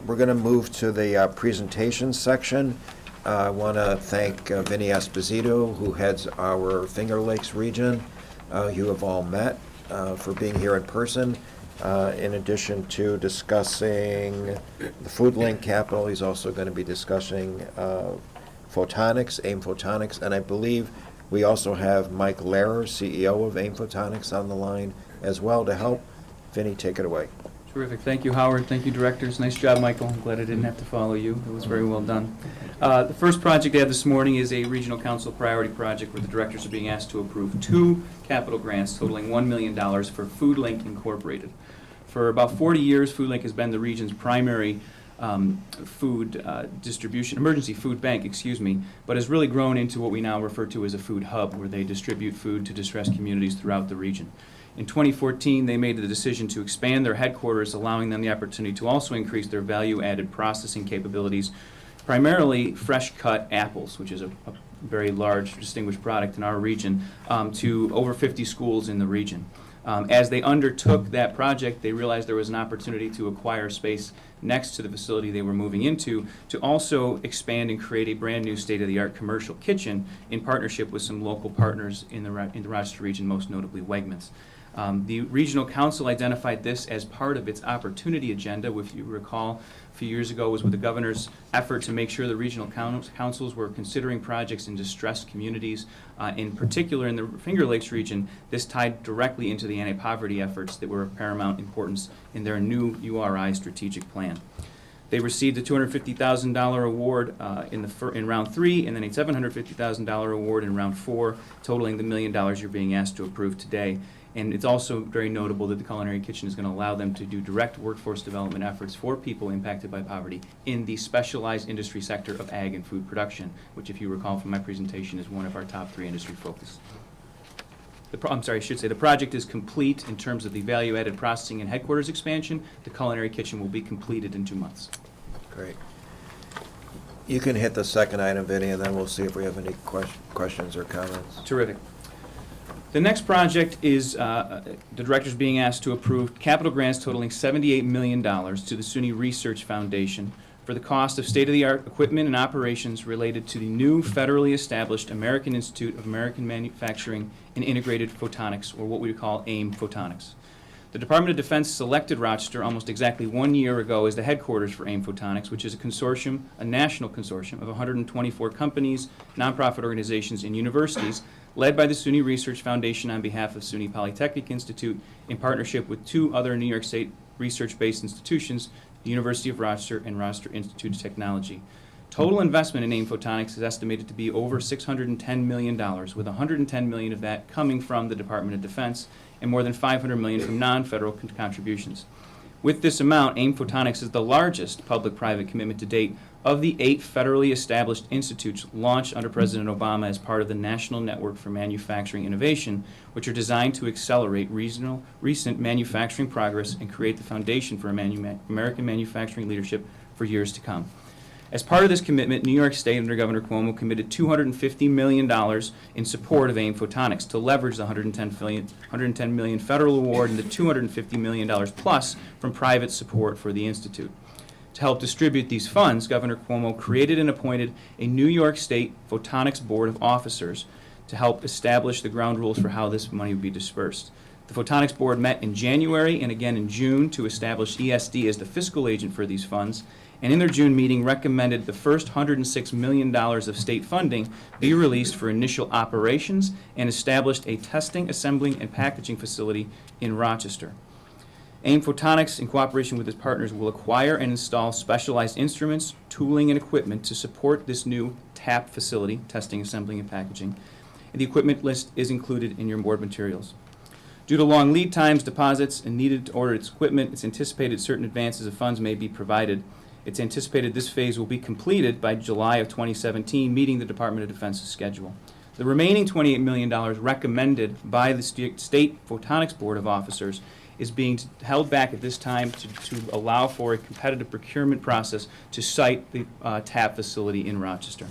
We're going to move to the presentation section. I want to thank Vinny Esposito, who heads our Finger Lakes region. You have all met for being here in person. In addition to discussing the Food Link Capital, he's also going to be discussing photonics, AIM Photonics, and I believe we also have Mike Lehrer, CEO of AIM Photonics, on the line as well to help. Vinny, take it away. Terrific. Thank you, Howard. Thank you, directors. Nice job, Michael. I'm glad I didn't have to follow you. It was very well done. The first project I have this morning is a regional council priority project where the directors are being asked to approve 2 capital grants totaling $1 million for Food Link Incorporated. For about 40 years, Food Link has been the region's primary food distribution, emergency food bank, but has really grown into what we now refer to as a food hub, where they distribute food to distressed communities throughout the region. In 2014, they made the decision to expand their headquarters, allowing them the opportunity to also increase their value-added processing capabilities, primarily fresh-cut apples, which is a very large, distinguished product in our region, to over 50 schools in the region. As they undertook that project, they realized there was an opportunity to acquire space next to the facility they were moving into to also expand and create a brand-new state-of-the-art commercial kitchen in partnership with some local partners in the Rochester region, most notably Wegmans. The Regional Council identified this as part of its opportunity agenda. If you recall, a few years ago was with the governor's effort to make sure the regional councils were considering projects in distressed communities. In particular, in the Finger Lakes region, this tied directly into the anti-poverty efforts that were of paramount importance in their new URI strategic plan. They received a $250,000 award in round 3, and then a $750,000 award in round 4, totaling the $1 million you're being asked to approve today. And it's also very notable that the Culinary Kitchen is going to allow them to do direct workforce development efforts for people impacted by poverty in the specialized industry sector of ag and food production, which, if you recall from my presentation, is one of our top 3 industry focus. The project is complete in terms of the value-added processing and headquarters expansion. The Culinary Kitchen will be completed in 2 months. Great. You can hit the second item, Vinnie, and then we'll see if we have any questions or comments. Terrific. The next project is the directors being asked to approve capital grants totaling $78 million to the SUNY Research Foundation for the cost of state-of-the-art equipment and operations related to the new federally established American Institute of American Manufacturing and Integrated Photonics, or what we call AIM Photonics. The Department of Defense selected Rochester almost exactly 1 year ago as the headquarters for AIM Photonics, which is a national consortium of 124 companies, nonprofit organizations, and universities, led by the SUNY Research Foundation on behalf of SUNY Polytechnic Institute, in partnership with 2 other New York State research-based institutions, the University of Rochester and Rochester Institute of Technology. Total investment in AIM Photonics is estimated to be over $610 million, with $110 million of that coming from the Department of Defense and more than $500 million from non-federal contributions. With this amount, AIM Photonics is the largest public-private commitment to date of the 8 federally established institutes launched under President Obama as part of the National Network for Manufacturing Innovation, which are designed to accelerate recent manufacturing progress and create the foundation for American manufacturing leadership for years to come. As part of this commitment, New York State, under Governor Cuomo, committed $250 million in support of AIM Photonics to leverage the $110 million federal award and the $250 million plus from private support for the Institute. To help distribute these funds, Governor Cuomo created and appointed a New York State Photonics Board of Officers to help establish the ground rules for how this money would be dispersed. The Photonics Board met in January and again in June to establish ESD as the fiscal agent for these funds, and in their June meeting recommended the first $106 million of state funding be released for initial operations and established a testing, assembling, and packaging facility in Rochester. AIM Photonics, in cooperation with its partners, will acquire and install specialized instruments, tooling, and equipment to support this new TAP facility, testing, assembling, and packaging. And the equipment list is included in your board materials. Due to long lead times, deposits, and needed to order its equipment, it's anticipated certain advances of funds may be provided. It's anticipated this phase will be completed by July of 2017, meeting the Department of Defense's schedule. The remaining $28 million recommended by the State Photonics Board of Officers is being held back at this time to allow for a competitive procurement process to site the TAP facility in Rochester.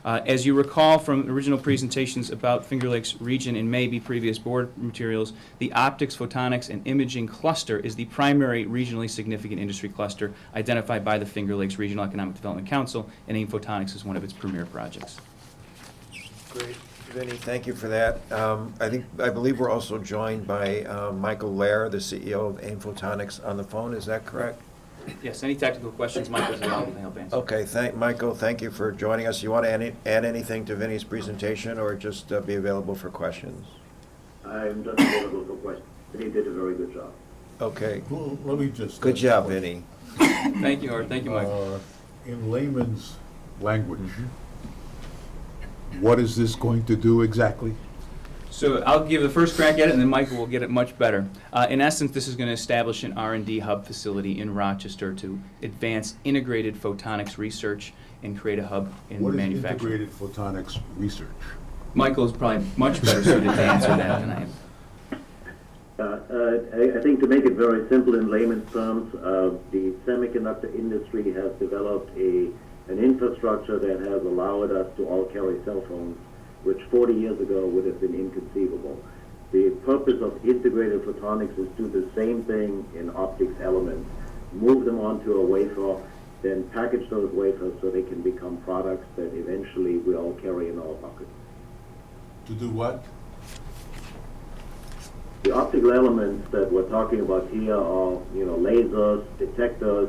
As you recall from original presentations about Finger Lakes region and maybe previous board materials, the optics, photonics, and imaging cluster is the primary regionally significant industry cluster identified by the Finger Lakes Regional Economic Development Council, and AIM Photonics is one of its premier projects. Great. Vinnie, thank you for that. I believe we're also joined by Michael Lair, the CEO of AIM Photonics, on the phone. Is that correct? Yes, any technical questions, Michael's available to help answer. Okay, Michael, thank you for joining us. You want to add anything to Vinnie's presentation, or just be available for questions? I'm just available for questions. He did a very good job. Okay. Well, let me just. Good job, Vinnie. Thank you, Howard. Thank you, Michael. In layman's language, what is this going to do exactly? So I'll give the first crack at it, and then Michael will get it much better. In essence, this is going to establish an R&D hub facility in Rochester to advance integrated photonics research and create a hub in manufacturing. What is integrated photonics research? Michael is probably much better suited to answer that than I am. I think to make it very simple in layman's terms, the semiconductor industry has developed a an infrastructure that has allowed us to all carry cell phones, which 40 years ago would have been inconceivable. The purpose of integrated photonics is to do the same thing in optics elements, move them onto a wafer, then package those wafers so they can become products that eventually we all carry in our pockets. To do what? The optical elements that we're talking about here are, lasers, detectors,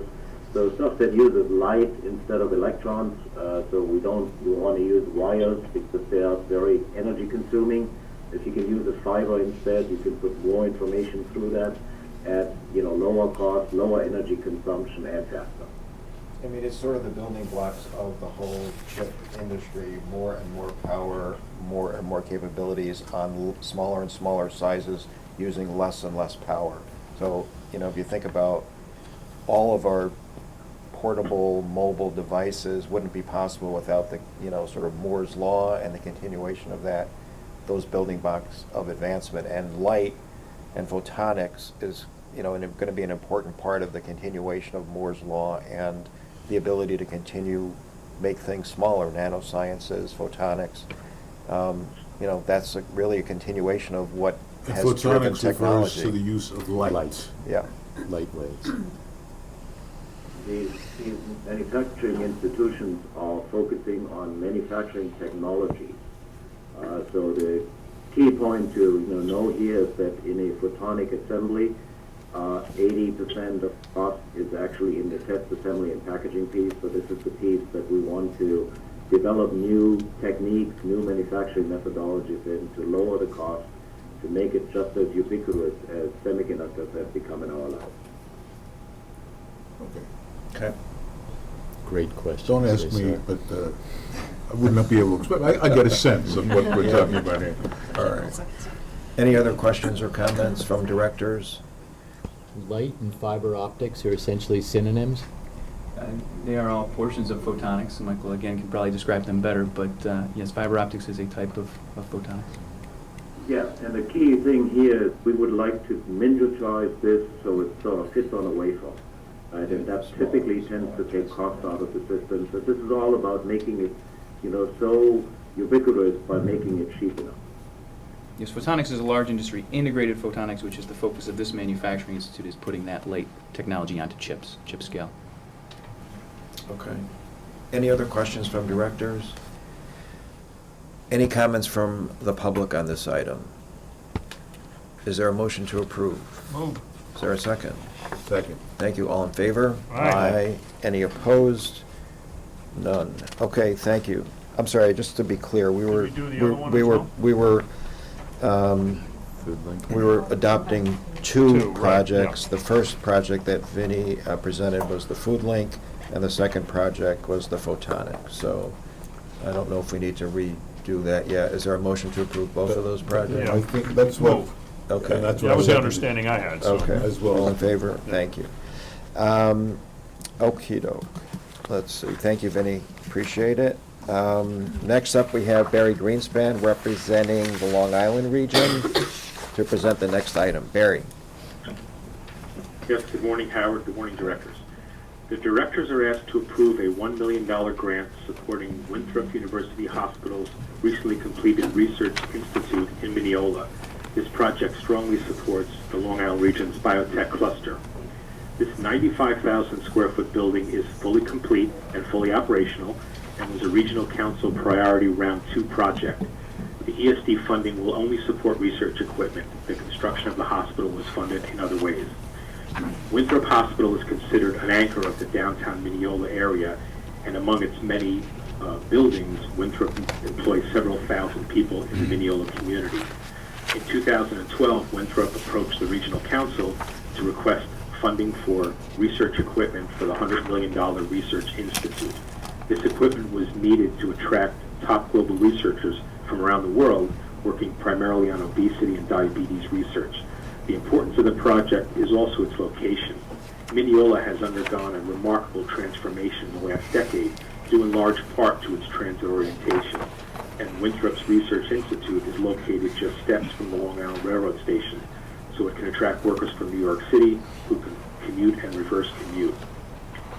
so stuff that uses light instead of electrons. So we want to use wires because they are very energy consuming. If you can use a fiber instead, you can put more information through that at lower cost, lower energy consumption, and faster. I mean, it's sort of the building blocks of the whole chip industry, more and more power, more and more capabilities on smaller and smaller sizes, using less and less power. So, if you think about all of our portable mobile devices wouldn't be possible without the, sort of Moore's law and the continuation of that, those building blocks of advancement. And light and photonics is, going to be an important part of the continuation of Moore's law and the ability to continue make things smaller, nanosciences, photonics. That's really a continuation of what And has driven photonics refers technology. to the use of light. Yeah. Light waves. These manufacturing institutions are focusing on manufacturing technology. So the key point to know here is that in a photonic assembly, 80% of cost is actually in the test assembly and packaging piece. So this is the piece that we want to develop new techniques, new manufacturing methodologies in to lower the cost, to make it just as ubiquitous as semiconductors have become in our lives. Okay. Okay. Great question. Don't ask me, but I would not be able to explain. I get a sense of what we're talking about here. All right. Any other questions or comments from directors? Light and fiber optics are essentially synonyms. They are all portions of photonics. Michael, again, can probably describe them better, but yes, fiber optics is a type of photonics. Yeah, and the key thing here is we would like to miniaturize this so it sort of fits on a wafer. Right? And that typically tends to take cost out of the system. So this is all about making it, so ubiquitous by making it cheap enough. Yes, photonics is a large industry. Integrated photonics, which is the focus of this manufacturing institute, is putting that light technology onto chips, chip scale. Okay. Any other questions from directors? Any comments from the public on this item? Is there a motion to approve? Move. Is there a second? Second. Thank you. All in favor? Aye. Any opposed? None. Okay, thank you. I'm sorry, just to be clear, we were, we do the other one we as were, well? we were adopting two Two, right, projects. yeah. The first project that Vinnie presented was the food link, and the second project was the photonics. So I don't know if we need to redo that yet. Is there a motion to approve both of those projects? I think that's what. Move. Okay. And that's what That I was the wanted. understanding I had, so. Okay. As well. All in favor? Thank you. Okey-doke. Let's see. Thank you, Vinnie. Appreciate it. Next up, we have Barry Greenspan representing the Long Island region to present the next item. Barry. Yes, good morning, Howard. Good morning, directors. The directors are asked to approve a $1 million grant supporting Winthrop University Hospital's recently completed Research Institute in Mineola. This project strongly supports the Long Island region's biotech cluster. This 95,000 square foot building is fully complete and fully operational and was a Regional Council Priority Round 2 project. The ESD funding will only support research equipment. The construction of the hospital was funded in other ways. Winthrop Hospital is considered an anchor of the downtown Mineola area, and among its many buildings, Winthrop employs several thousand people in the Mineola community. In 2012, Winthrop approached the Regional Council to request funding for research equipment for the $100 million Research Institute. This equipment was needed to attract top global researchers from around the world working primarily on obesity and diabetes research. The importance of the project is also its location. Mineola has undergone a remarkable transformation in the last decade, due in large part to its transit orientation. And Winthrop's Research Institute is located just steps from the Long Island Railroad Station, so it can attract workers from New York City who can commute and reverse commute.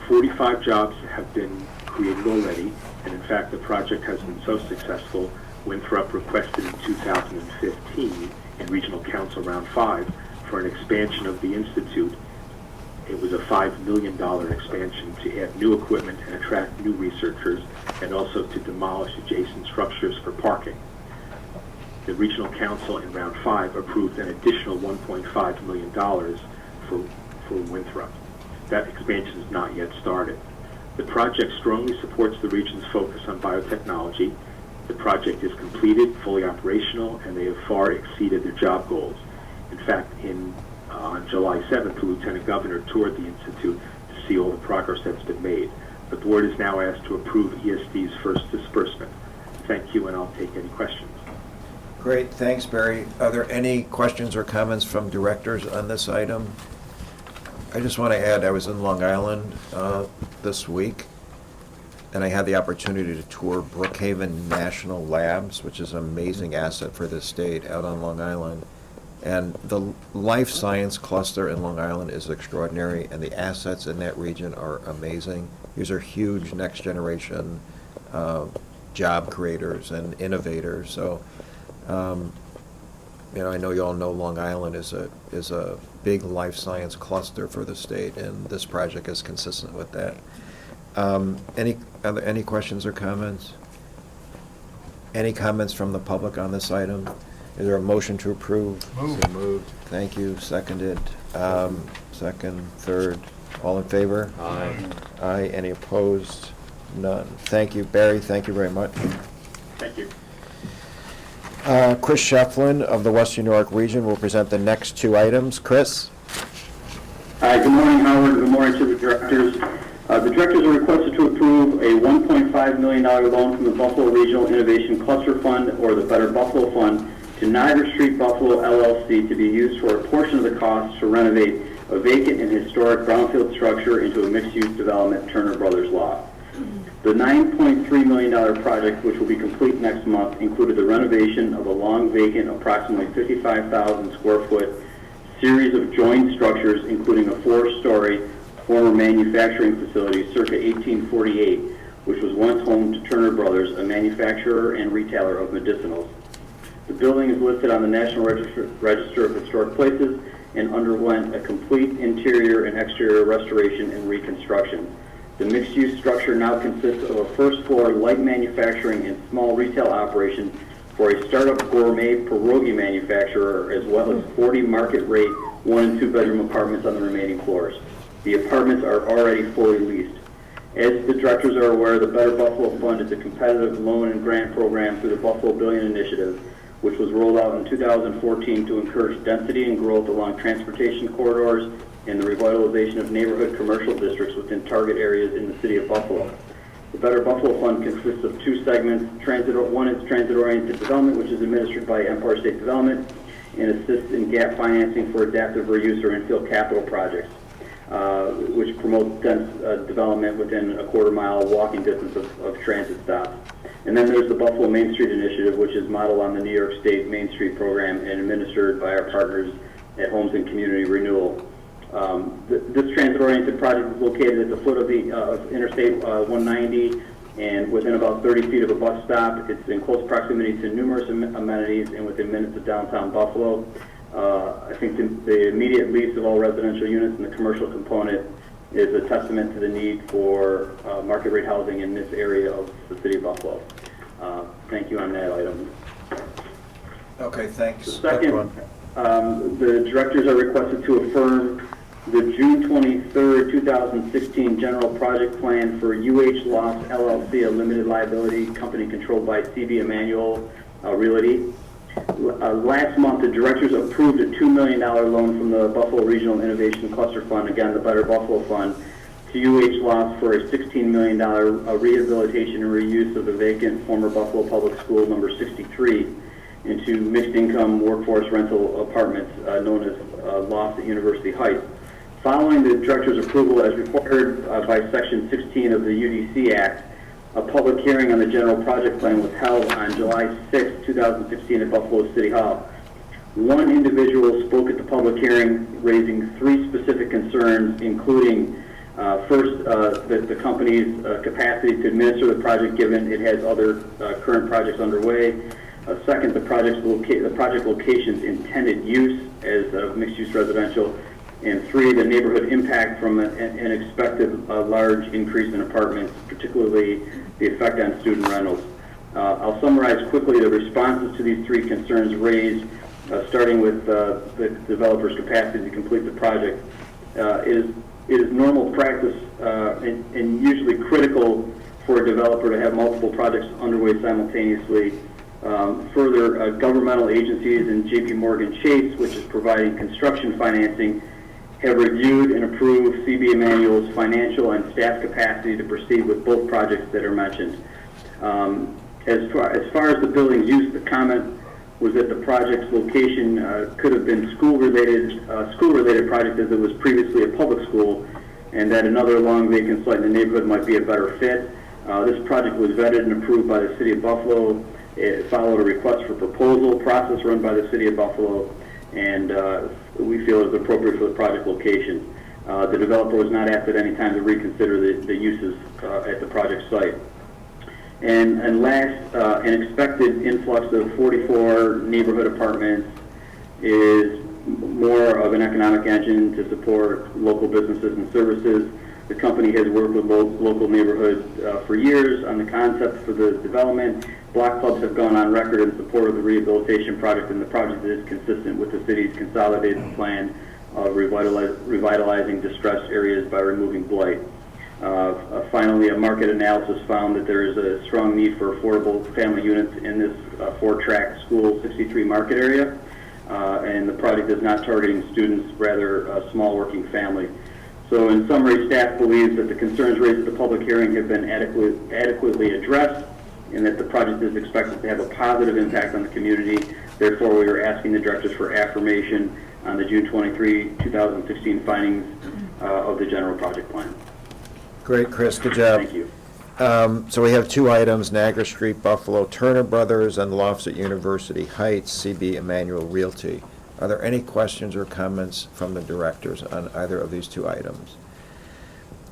45 jobs have been created already, and in fact the project has been so successful, Winthrop requested in 2015 in Regional Council Round 5 for an expansion of the Institute. It was a $5 million expansion to add new equipment and attract new researchers, and also to demolish adjacent structures for parking. The Regional Council in Round 5 approved an additional $1.5 million for Winthrop. That expansion is not yet started. The project strongly supports the region's focus on biotechnology. The project is completed, fully operational, and they have far exceeded their job goals. In fact, on July 7th, the Lieutenant Governor toured the Institute to see all the progress that's been made. The board is now asked to approve ESD's first disbursement. Thank you, and I'll take any questions. Great, thanks, Barry. Are there any questions or comments from directors on this item? I just want to add, I was in Long Island this week, and I had the opportunity to tour Brookhaven National Labs, which is an amazing asset for this state out on Long Island. And the life science cluster in Long Island is extraordinary, and the assets in that region are amazing. These are huge next generation job creators and innovators. So, I know you all know Long Island is a big life science cluster for the state, and this project is consistent with that. Any questions or comments? Any comments from the public on this item? Is there a motion to approve? Moved. So moved. Thank you. Seconded. Second, third. All in favor? Aye. Aye. Any opposed? None. Thank you, Barry. Thank you very much. Thank you. Chris Shefflin of the Western New York region will present the next two items. Chris? Hi, good morning, Howard. Good morning to the directors. The directors are requested to approve a $1.5 million loan from the Buffalo Regional Innovation Cluster Fund, or the Better Buffalo Fund, to Niagara Street Buffalo LLC to be used for a portion of the cost to renovate a vacant and historic brownfield structure into a mixed-use development, Turner Brothers Law. The $9.3 million project, which will be complete next month, included the renovation of a long vacant, approximately 55,000 square foot series of joined structures, including a 4-story former manufacturing facility circa 1848, which was once home to Turner Brothers, a manufacturer and retailer of medicinals. The building is listed on the National Register of Historic Places and underwent a complete interior and exterior restoration and reconstruction. The mixed-use structure now consists of a first-floor light manufacturing and small retail operation for a startup gourmet pierogi manufacturer, as well as 40 market-rate 1- and 2-bedroom apartments on the remaining floors. The apartments are already fully leased. As the directors are aware, the Better Buffalo Fund is a competitive loan and grant program through the Buffalo Billion Initiative, which was rolled out in 2014 to encourage density and growth along transportation corridors and the revitalization of neighborhood commercial districts within target areas in the city of Buffalo. The Better Buffalo Fund consists of two segments. One is transit-oriented development, which is administered by Empire State Development and assists in gap financing for adaptive reuse or infill capital projects, which promote dense development within a quarter-mile walking distance of transit stops. And then there's the Buffalo Main Street Initiative, which is modeled on the New York State Main Street program and administered by our partners at Homes and Community Renewal. This transit-oriented project is located at the foot of the Interstate 190 and within about 30 feet of a bus stop. It's in close proximity to numerous amenities and within minutes of downtown Buffalo. I think the immediate lease of all residential units and the commercial component is a testament to the need for market rate housing in this area of the city of Buffalo. Thank you on that item. Okay, thanks. The second, the directors are requested to affirm the June 23rd, 2016 general project plan for UH Loft LLC, a limited liability company controlled by CB Emanuel Realty. Last month, the directors approved a $2 million loan from the Buffalo Regional Innovation Cluster Fund, again, the Better Buffalo Fund, to UH Loft for a $16 million rehabilitation and reuse of the vacant former Buffalo Public School number 63 into mixed-income workforce rental apartments known as Loft at University Heights. Following the director's approval as required by Section 16 of the UDC Act, a public hearing on the general project plan was held on July 6, 2016 at Buffalo City Hall. One individual spoke at the public hearing raising three specific concerns, including First, the company's capacity to administer the project, given it has other current projects underway. Second, the project location's intended use as mixed-use residential. And three, the neighborhood impact from an expected large increase in apartments, particularly the effect on student rentals. I'll summarize quickly the responses to these three concerns raised, starting with the developer's capacity to complete the project. It is normal practice and usually critical for a developer to have multiple projects underway simultaneously. Further, governmental agencies and JP Morgan Chase, which is providing construction financing, have reviewed and approved CB Emmanuel's financial and staff capacity to proceed with both projects that are mentioned. As far as the building's use, the comment was that the project's location could have been school-related project as it was previously a public school, and that another long vacant site in the neighborhood might be a better fit. This project was vetted and approved by the City of Buffalo. It followed a request for proposal process run by the City of Buffalo, and we feel is appropriate for the project location. The developer was not asked at any time to reconsider the uses at the project site. And last, an expected influx of 44 neighborhood apartments is more of an economic engine to support local businesses and services. The company has worked with local neighborhoods for years on the concept for the development. Block clubs have gone on record in support of the rehabilitation project, and the project is consistent with the city's consolidated plan of revitalizing distressed areas by removing blight. Finally, a market analysis found that there is a strong need for affordable family units in this 4-track School 63 market area, and the project is not targeting students, rather a small working family. So in summary, staff believes that the concerns raised at the public hearing have been adequately addressed, and that the project is expected to have a positive impact on the community. Therefore, we are asking the directors for affirmation on the June 23, 2016 findings of the general project plan. Great, Chris, good job. Thank you. So we have two items, Niagara Street, Buffalo, Turner Brothers, and Lofts at University Heights, CB Emmanuel Realty. Are there any questions or comments from the directors on either of these two items?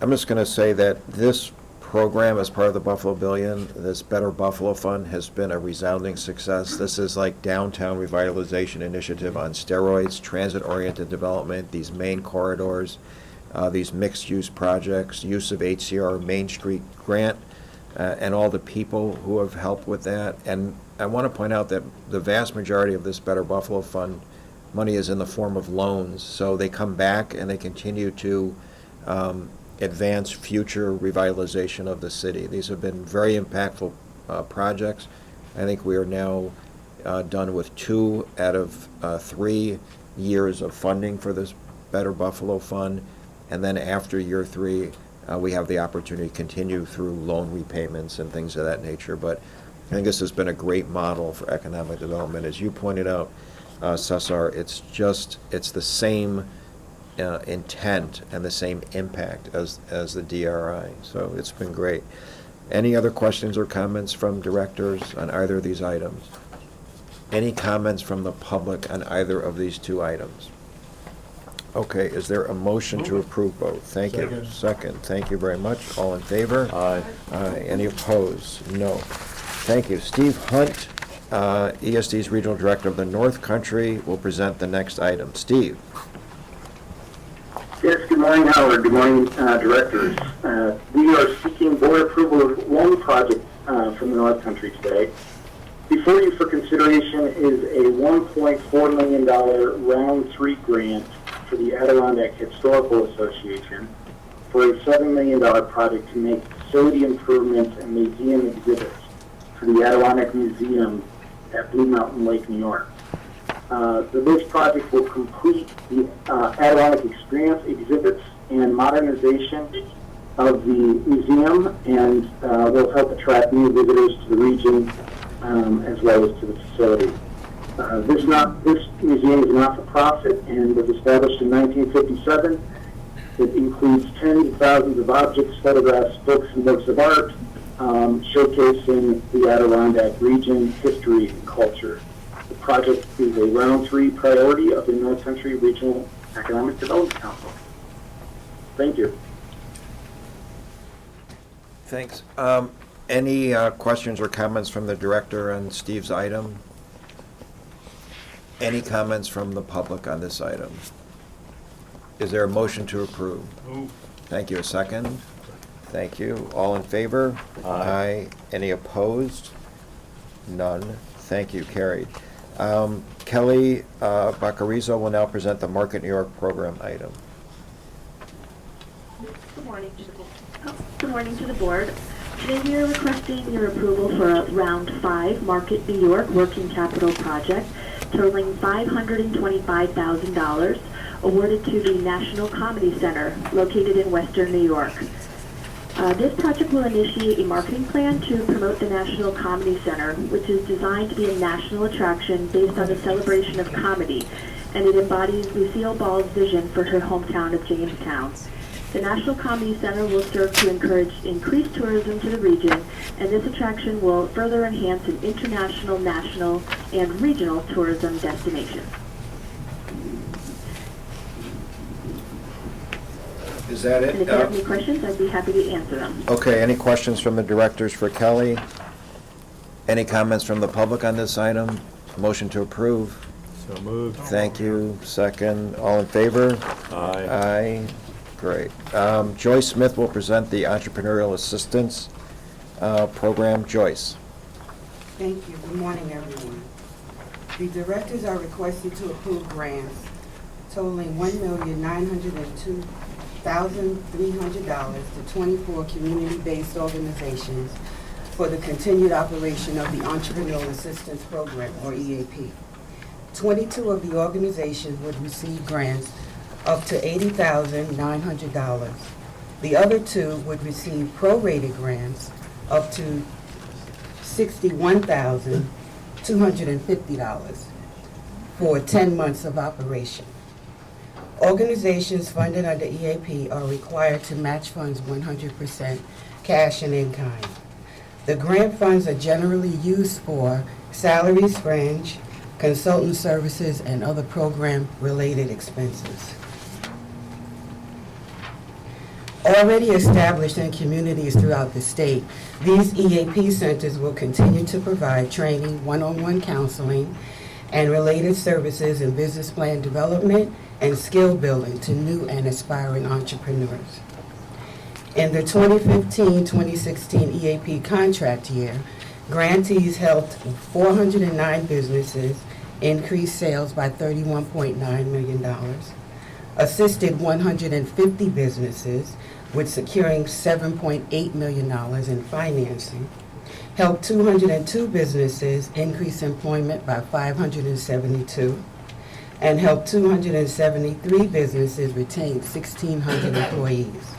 I'm just going to say that this program, as part of the Buffalo Billion, this Better Buffalo Fund, has been a resounding success. This is like downtown revitalization initiative on steroids, transit-oriented development, these main corridors, these mixed-use projects, use of HCR Main Street grant, and all the people who have helped with that. And I want to point out that the vast majority of this Better Buffalo Fund money is in the form of loans, so they come back and they continue to advance future revitalization of the city. These have been very impactful projects. I think we are now done with 2 out of 3 years of funding for this Better Buffalo Fund, and then after year 3, we have the opportunity to continue through loan repayments and things of that nature. But I think this has been a great model for economic development. As you pointed out, Cesar, it's the same intent and the same impact as the DRI. So it's been great. Any other questions or comments from directors on either of these items? Any comments from the public on either of these two items? Okay, is there a motion to approve both? Thank you. Second. Thank you very much. All in favor? Aye. Any opposed? No. Thank you. Steve Hunt, ESD's Regional Director of the North Country, will present the next item. Steve. Yes, good morning, Howard. Good morning, directors. We are seeking board approval of one project from the North Country today. Before you for consideration is a $1.4 million round 3 grant for the Adirondack Historical Association for a $7 million project to make facility improvements and museum exhibits for the Adirondack Museum at Blue Mountain Lake, New York. This project will complete the Adirondack Experience exhibits and modernization of the museum, and will help attract new visitors to the region as well as to the facility. This museum is not-for-profit and was established in 1957. It includes tens of thousands of objects, photographs, books, and works of art, showcasing the Adirondack region, history, and culture. The project is a round 3 priority of the North Country Regional Economic Development Council. Thank you. Thanks. Any questions or comments from the director on Steve's item? Any comments from the public on this item? Is there a motion to approve? Move. Thank you. A second? Thank you. All in favor? Aye. Any opposed? None. Thank you. Carried. Kelly Bacarizo will now present the Market New York program item. Good morning to the Good morning to the board. Today we are requesting your approval for a Round 5 Market New York Working Capital Project totaling $525,000 awarded to the National Comedy Center located in Western New York. This project will initiate a marketing plan to promote the National Comedy Center, which is designed to be a national attraction based on the celebration of comedy, and it embodies Lucille Ball's vision for her hometown of Jamestown. The National Comedy Center will serve to encourage increased tourism to the region, and this attraction will further enhance an international, national, and regional tourism destination. Is that it? And if you have any questions, I'd be happy to answer them. Okay, any questions from the directors for Kelly? Any comments from the public on this item? Motion to approve? So moved. Thank you. Second. All in favor? Aye. Aye. Great. Joyce Smith will present the Entrepreneurial Assistance Program. Joyce. Thank you. Good morning, everyone. The directors are requested to approve grants totaling $1,902,300 to 24 community-based organizations for the continued operation of the Entrepreneurial Assistance Program, or EAP. 22 of the organizations would receive grants up to $80,900. The other 2 would receive prorated grants up to $61,250 for 10 months of operation. Organizations funded under EAP are required to match funds 100% cash and in kind. The grant funds are generally used for salaries, fringe, consultant services, and other program-related expenses. Already established in communities throughout the state, these EAP centers will continue to provide training, one-on-one counseling, and related services in business plan development and skill building to new and aspiring entrepreneurs. In the 2015-2016 EAP contract year, grantees helped 409 businesses increase sales by $31.9 million, assisted 150 businesses with securing $7.8 million in financing, helped 202 businesses increase employment by 572, and helped 273 businesses retain 1,600 employees.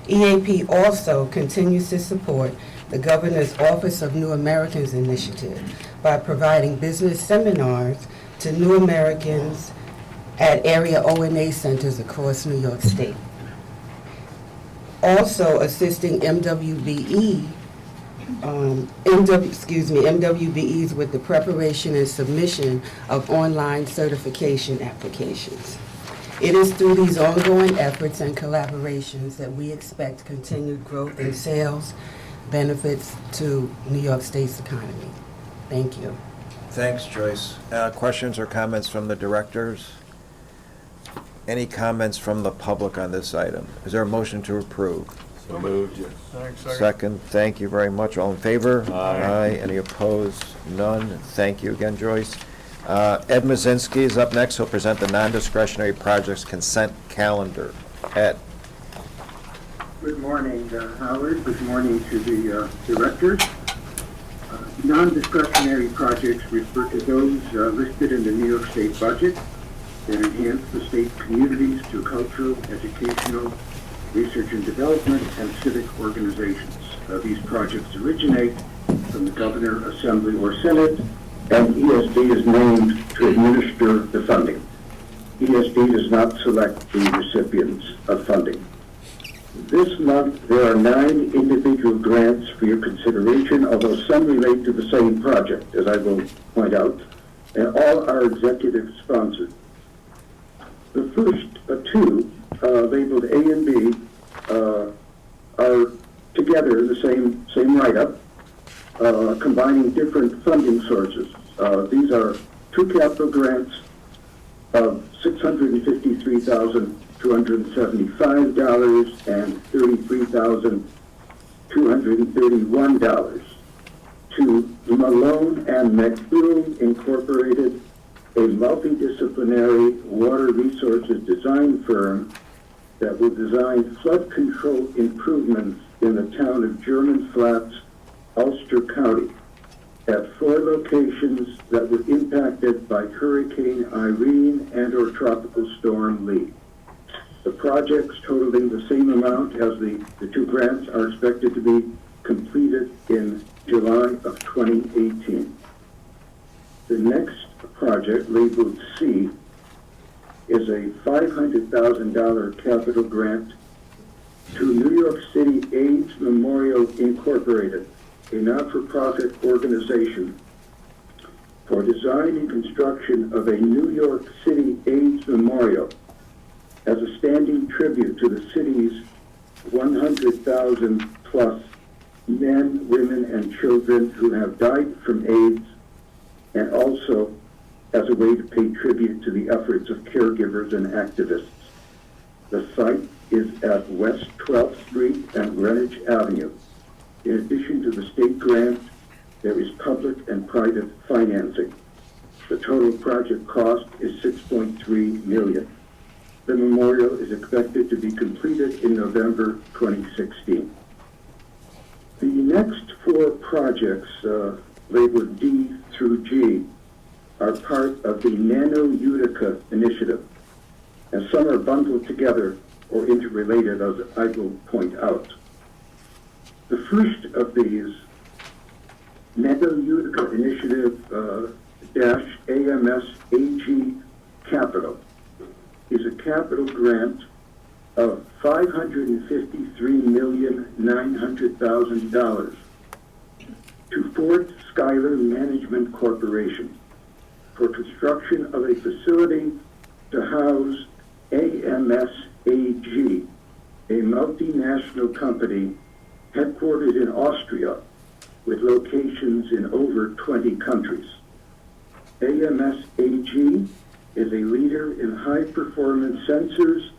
EAP also continues to support the Governor's Office of New Americans Initiative by providing business seminars to new Americans at area O&A centers across New York State. Also assisting MWBEs with the preparation and submission of online certification applications. It is through these ongoing efforts and collaborations that we expect continued growth in sales benefits to New York State's economy. Thank you. Thanks, Joyce. Questions or comments from the directors? Any comments from the public on this item? Is there a motion to approve? So moved. Thanks. Second. Thank you very much. All in favor? Aye. Any opposed? None. Thank you again, Joyce. Ed Mazinski is up next. He'll present the non-discretionary projects consent calendar. Ed. Good morning, Howard. Good morning to the directors. Non-discretionary projects refer to those listed in the New York State budget that enhance the state's communities through cultural, educational, research and development, and civic organizations. These projects originate from the Governor, Assembly, or Senate, and ESD is named to administer the funding. ESD does not select the recipients of funding. This month, there are 9 individual grants for your consideration, although some relate to the same project, as I will point out, and all are executive-sponsored. The first 2, labeled A and B, are to together in the same write-up, combining different funding sources. These are two capital grants of $653,275 and $33,231 to Malone and McBroom Incorporated, a multidisciplinary water resources design firm that will design flood control improvements in the town of German Flats, Ulster County, at 4 locations that were impacted by Hurricane Irene and/or Tropical Storm Lee. The projects totaling the same amount as the two grants are expected to be completed in July of 2018. The next project, labeled C, is a $500,000 capital grant to New York City AIDS Memorial Incorporated, a not-for-profit organization, for design and construction of a New York City AIDS Memorial as a standing tribute to the city's 100,000 plus men, women, and children who have died from AIDS, and also as a way to pay tribute to the efforts of caregivers and activists. The site is at West 12th Street and Greenwich Avenue. In addition to the state grant, there is public and private financing. The total project cost is $6.3 million. The memorial is expected to be completed in November 2016. The next 4 projects, labeled D through G, are part of the Nano Utica initiative, and some are bundled together or interrelated, as I will point out. The first of these, Nano Utica Initiative AMS AG Capital, is a capital grant of $553,900,000 to Fort Schuyler Management Corporation for construction of a facility to house AMS AG, a multinational company headquartered in Austria with locations in over 20 countries. AMS AG is a leader in high-performance sensors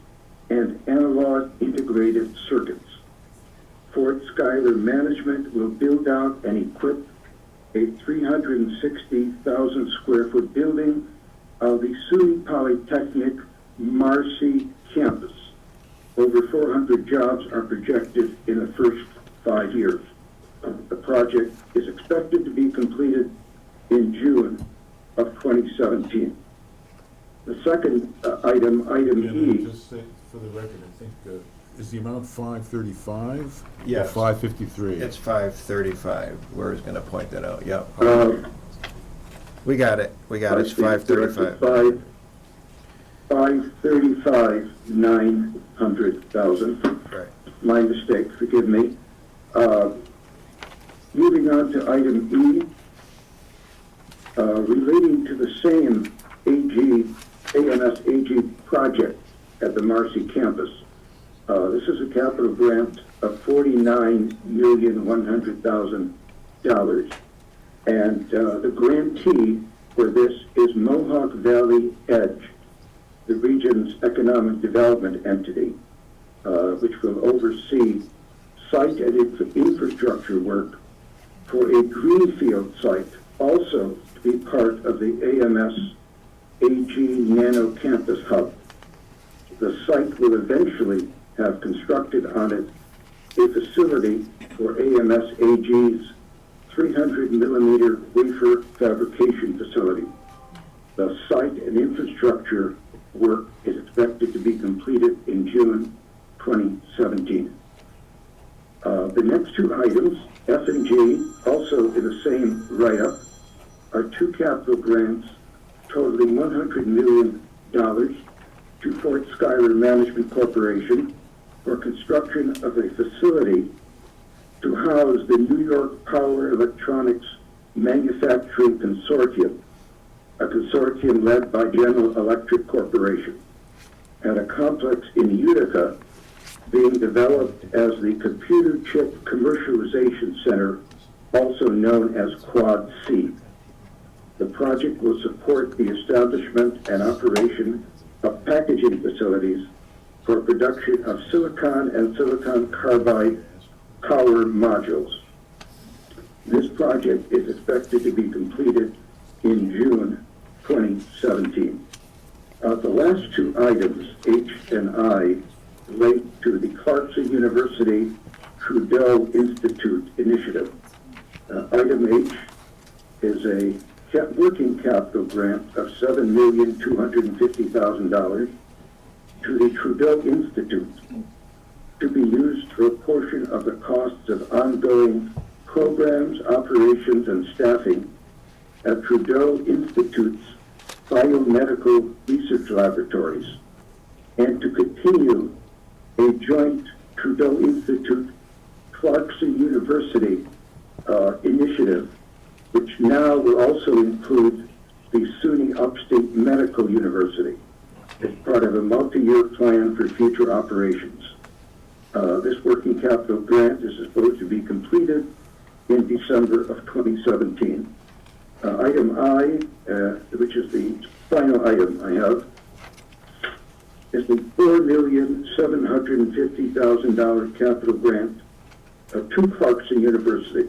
and analog integrated circuits. Fort Schuyler Management will build out and equip a 360,000 square foot building of the SUNY Polytechnic Marcy campus. Over 400 jobs are projected in the first 5 years. The project is expected to be completed in June of 2017. The second item E. Just say for the record, I think, is the amount 535? Yes. Or 553? It's 535. We're going to point that out. Yep. We got it. It's 535. 535,900,000. Right. My mistake, forgive me. Moving on to item E, relating to the same AMS AG project at the Marcy campus. This is a capital grant of $49,100,000, and the grantee for this is Mohawk Valley Edge, the region's economic development entity, which will oversee site and infrastructure work for a greenfield site, also to be part of the AMS AG Nano Campus Hub. The site will eventually have constructed on it a facility for AMS AG's 300 millimeter wafer fabrication facility. The site and infrastructure work is expected to be completed in June 2017. The next 2 items, F and G, also in the same write-up, are 2 capital grants totaling $100 million to Fort Schuyler Management Corporation for construction of a facility to house the New York Power Electronics Manufacturing Consortium, a consortium led by General Electric Corporation, at a complex in Utica being developed as the Computer Chip Commercialization Center, also known as Quad C. The project will support the establishment and operation of packaging facilities for production of silicon and silicon carbide power modules. This project is expected to be completed in June 2017. The last two items, H and I, relate to the Clarkson University Trudeau Institute initiative. Item H is a working capital grant of $7,250,000 to the Trudeau Institute to be used for a portion of the costs of ongoing programs, operations, and staffing at Trudeau Institute's biomedical research laboratories, and to continue a joint Trudeau Institute Clarkson University initiative, which now will also include the SUNY Upstate Medical University as part of a multi-year plan for future operations. This working capital grant is supposed to be completed in December of 2017. Item I, which is the final item I have, is the $4,750,000 capital grant to Clarkson University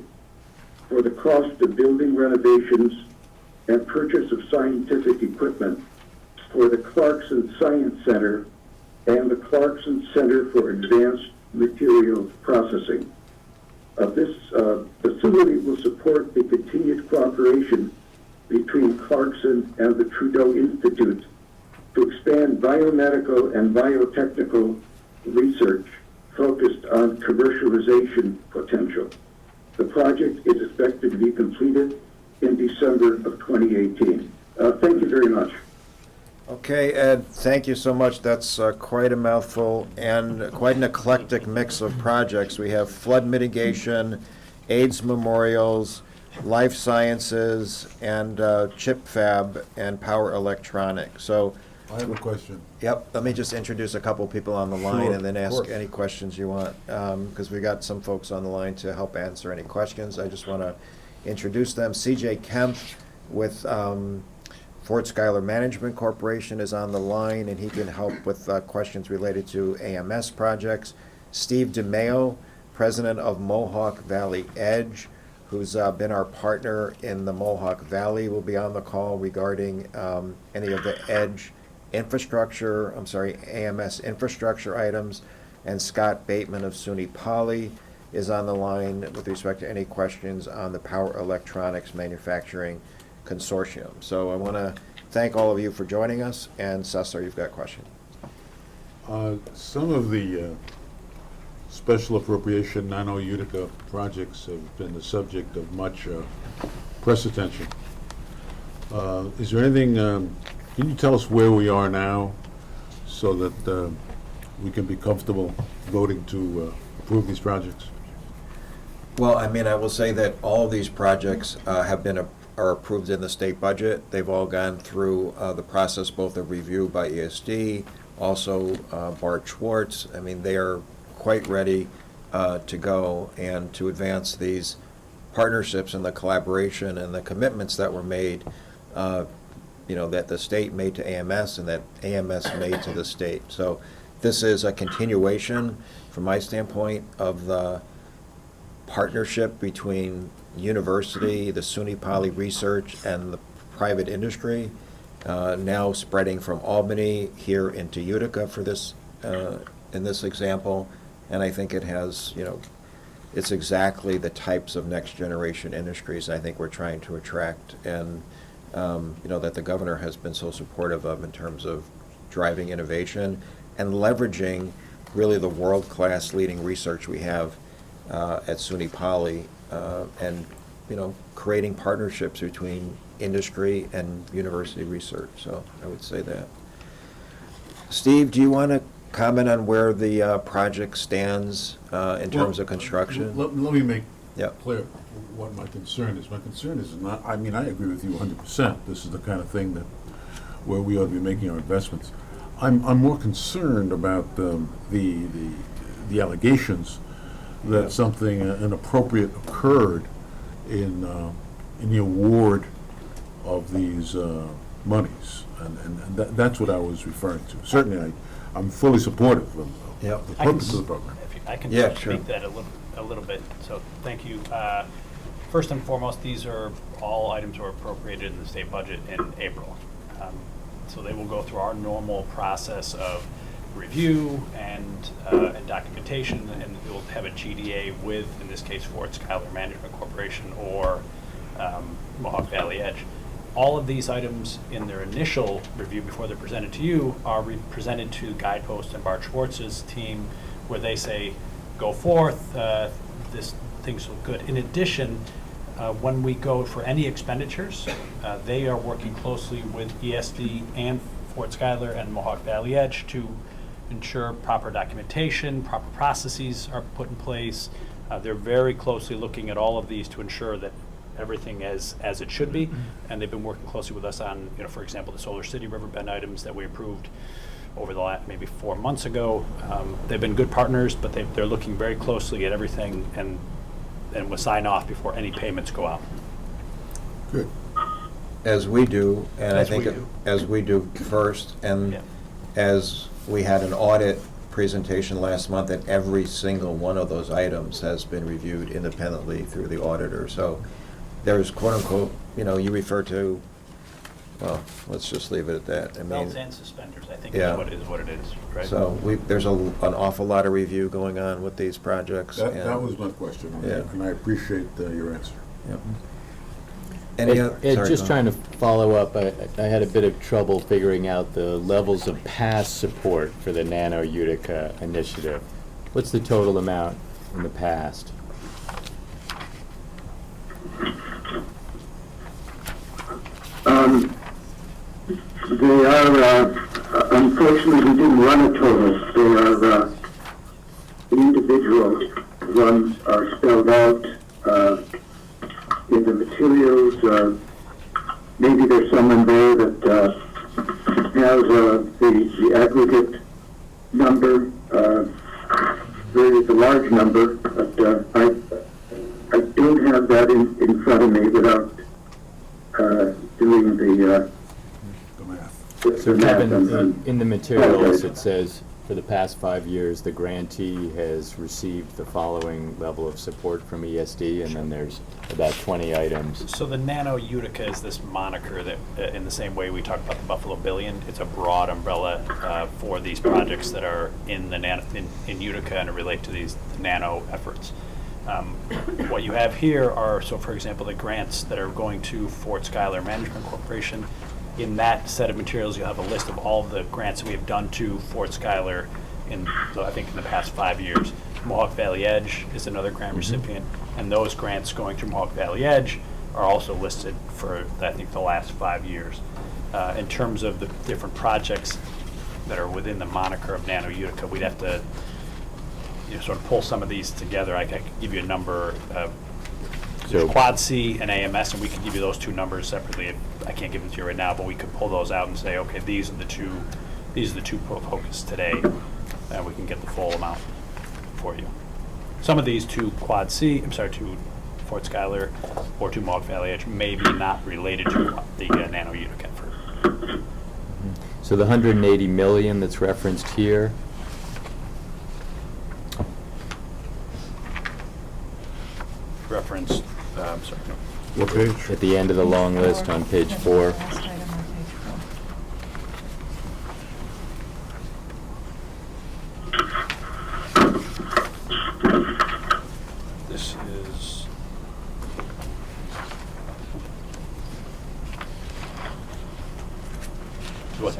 for the cost of building renovations and purchase of scientific equipment for the Clarkson Science Center and the Clarkson Center for Advanced Materials Processing. This facility will support the continued cooperation between Clarkson and the Trudeau Institute to expand biomedical and biotechnical research focused on commercialization potential. The project is expected to be completed in December of 2018. Thank you very much. Okay, Ed, thank you so much. That's quite a mouthful and quite an eclectic mix of projects. We have flood mitigation, AIDS memorials, life sciences, and chip fab and power electronics. So, I have a question. yep, let me just introduce a couple people on the line Sure, and then of ask course. any questions you want, because we got some folks on the line to help answer any questions. I just want to introduce them. CJ Kemp with Fort Schuyler Management Corporation is on the line, and he can help with questions related to AMS projects. Steve DeMeo, president of Mohawk Valley Edge, who's been our partner in the Mohawk Valley, will be on the call regarding any of the Edge infrastructure, AMS infrastructure items. And Scott Bateman of SUNY Poly is on the line with respect to any questions on the Power Electronics Manufacturing Consortium. So I want to thank all of you for joining us, and Cesar, you've got a question. Some of the special appropriation Nano-Utica projects have been the subject of much press attention. Is there anything, can you tell us where we are now so that we can be comfortable voting to approve these projects? Well, I mean, I will say that all of these projects are approved in the state budget. They've all gone through the process, both of review by ESD, also Bart Schwartz. I mean, they are quite ready to go and to advance these partnerships and the collaboration and the commitments that were made, that the state made to AMS and that AMS made to the state. So this is a continuation, from my standpoint, of the partnership between university, the SUNY Poly research, and the private industry, now spreading from Albany here into Utica for this, in this example. And I think it has, it's exactly the types of next generation industries I think we're trying to attract, and that the governor has been so supportive of in terms of driving innovation and leveraging really the world-class leading research we have at SUNY Poly, and creating partnerships between industry and university research. So I would say that. Steve, do you want to comment on where the project stands in terms of construction? Let me make Yep. clear what my concern is. My concern is not, I mean, I agree with you 100%. This is the kind of thing that where we ought to be making our investments. I'm more concerned about the the allegations that something inappropriate occurred in the award of these monies. And that's what I was referring to. Certainly, I'm fully supportive of Yep. the purpose of the program. I can Yeah, sure. speak that a little bit, so thank you. First and foremost, these are all items were appropriated in the state budget in April. So they will go through our normal process of review and documentation, and we'll have a GDA with, in this case, Fort Schuyler Management Corporation or Mohawk Valley Edge. All of these items in their initial review before they're presented to you are presented to Guidepost and Bart Schwartz's team, where they say, go forth, things look good. In addition, when we go for any expenditures, they are working closely with ESD and Fort Schuyler and Mohawk Valley Edge to ensure proper documentation, proper processes are put in place. They're very closely looking at all of these to ensure that everything as it should be, and they've been working closely with us on, for example, the Solar City Riverbend items that we approved over the last maybe 4 months ago. They've been good partners, but they're looking very closely at everything and will sign off before any payments go out. Good. As we do, and As I think we do. as we do first, and Yeah. as we had an audit presentation last month, that every single one of those items has been reviewed independently through the auditor. So there's quote unquote, you refer to, well, let's just leave it at that. I mean, Belts and suspenders, I think yeah. is what it is, right? So there's an awful lot of review going on with these projects. That and- was my question, Yeah. and I appreciate your answer. Yep. Any other- Ed, sorry, just go trying on. to follow up, I had a bit of trouble figuring out the levels of past support for the Nano Utica initiative. What's the total amount in the past? They are, unfortunately, we didn't run a total. They are individual ones are spelled out in the materials. Maybe there's someone there that has the aggregate number. There is a large number, but I don't have that in front of me without doing the So math. Kevin, in the materials, it says, for the past 5 years, the grantee has received the following level of support from ESD, and then there's about 20 items. So the Nano Utica is this moniker that, in the same way we talk about the Buffalo Billion, it's a broad umbrella for these projects that are in the in Utica and relate to these nano efforts. What you have here are, so for example, the grants that are going to Fort Schuyler Management Corporation. In that set of materials, you'll have a list of all of the grants that we have done to Fort Schuyler I think in the past 5 years. Mohawk Valley Edge is another grant recipient, and those grants going through Mohawk Valley Edge are also listed for, I think, the last 5 years. In terms of the different projects that are within the moniker of Nano Utica, we'd have to sort of pull some of these together. I could give you a number. There's Quad C and AMS, and we could give you those two numbers separately. I can't give them to you right now, but we could pull those out and say, okay, these are the two focus today, and we can get the full amount for you. Some of these to Quad C, to Fort Schuyler or to Mohawk Valley Edge, may be not related to the Nano Utica effort. So the 180 million that's referenced here, Reference, What page? at the end of the long list on page 4. This is what?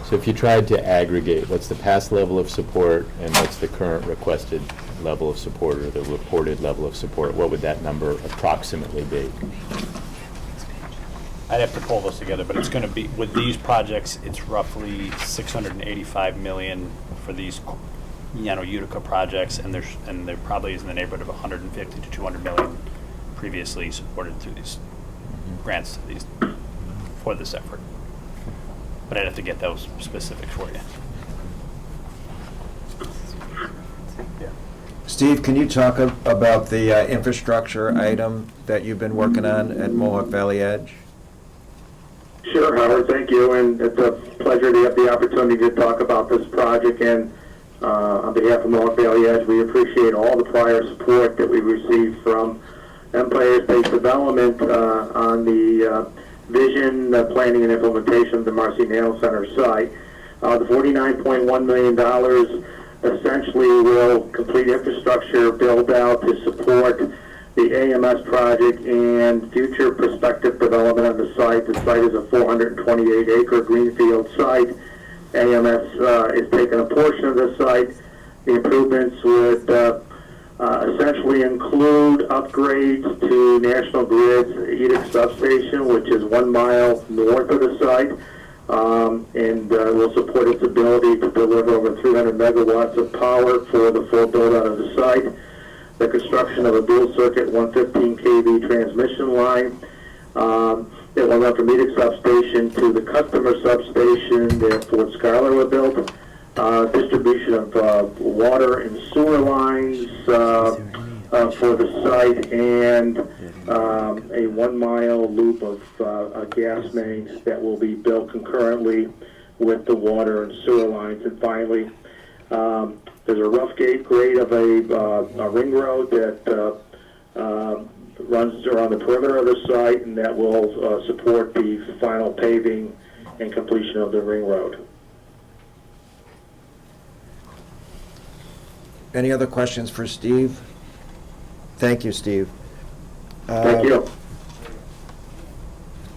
So if you tried to aggregate, what's the past level of support and what's the current requested level of support or the reported level of support, what would that number approximately be? I'd have to pull those together, but it's going to be, with these projects, it's roughly 685 million for these, Utica projects, and there probably is in the neighborhood of 150 to 200 million previously supported through these grants for this effort. But I'd have to get those specifics for you. Steve, can you talk about the infrastructure item that you've been working on at Mohawk Valley Edge? Sure, Howard, thank you, and it's a pleasure to have the opportunity to talk about this project, and on behalf of Mohawk Valley Edge, we appreciate all the prior support that we received from Empire State Development on the vision, planning, and implementation of the Marcy Nail Center site. The $49.1 million essentially will complete infrastructure build-out to support the AMS project and future prospective development on the site. The site is a 428-acre greenfield site. AMS is taking a portion of the site. The improvements would essentially include upgrades to National Grid's Edict substation, which is 1 mile north of the site, and will support its ability to deliver over 300 megawatts of power for the full build-out of the site. The construction of a dual-circuit 115 kV transmission line that will run from Edict substation to the customer substation that Fort Schuyler will build. Distribution of water and sewer lines for the site, and a 1 mile loop of gas mains that will be built concurrently with the water and sewer lines. And finally, there's a rough grade of a ring road that runs around the perimeter of the site, and that will support the final paving and completion of the ring road. Any other questions for Steve? Thank you, Steve. Thank you.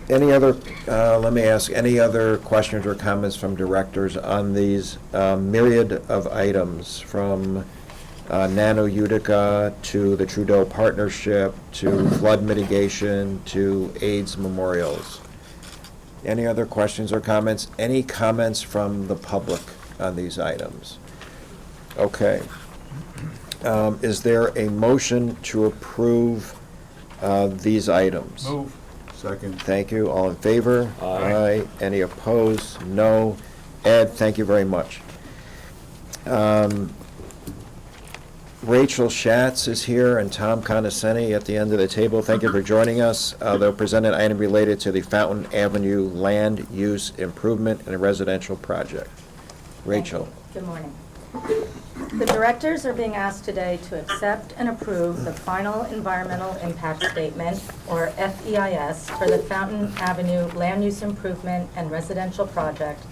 Any other, let me ask, any other questions or comments from directors on these myriad of items, from Nano Utica to the Trudeau Partnership to flood mitigation to AIDS memorials? Any other questions or comments? Any comments from the public on these items? Okay. Is there a motion to approve these items? Move. Second. Thank you. All in favor? Aye. Any opposed? No. Ed, thank you very much. Rachel Schatz is here and Tom Condesceni at the end of the table. Thank you for joining us. They'll present an item related to the Fountain Avenue land use improvement in a residential project. Rachel. Good morning. The directors are being asked today to accept and approve the final environmental impact statement, or FEIS, for the Fountain Avenue land use improvement and residential project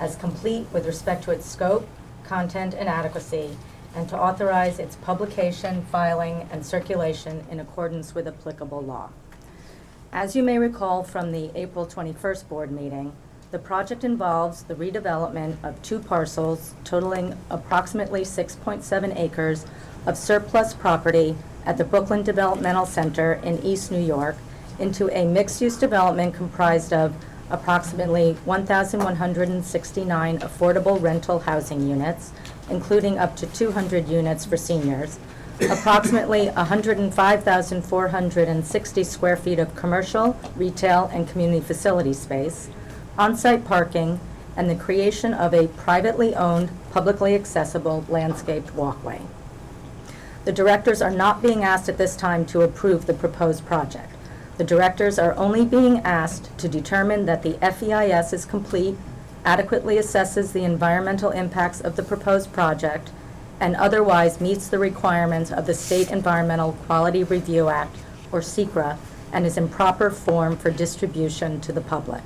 as complete with respect to its scope, content, and adequacy, and to authorize its publication, filing, and circulation in accordance with applicable law. As you may recall from the April 21st board meeting, the project involves the redevelopment of 2 parcels totaling approximately 6.7 acres of surplus property at the Brooklyn Developmental Center in East New York into a mixed-use development comprised of approximately 1,169 affordable rental housing units, including up to 200 units for seniors, approximately 105,460 square feet of commercial, retail, and community facility space, on-site parking, and the creation of a privately owned, publicly accessible landscaped walkway. The directors are not being asked at this time to approve the proposed project. The directors are only being asked to determine that the FEIS is complete, adequately assesses the environmental impacts of the proposed project, and otherwise meets the requirements of the State Environmental Quality Review Act, or SEQRA, and is in proper form for distribution to the public.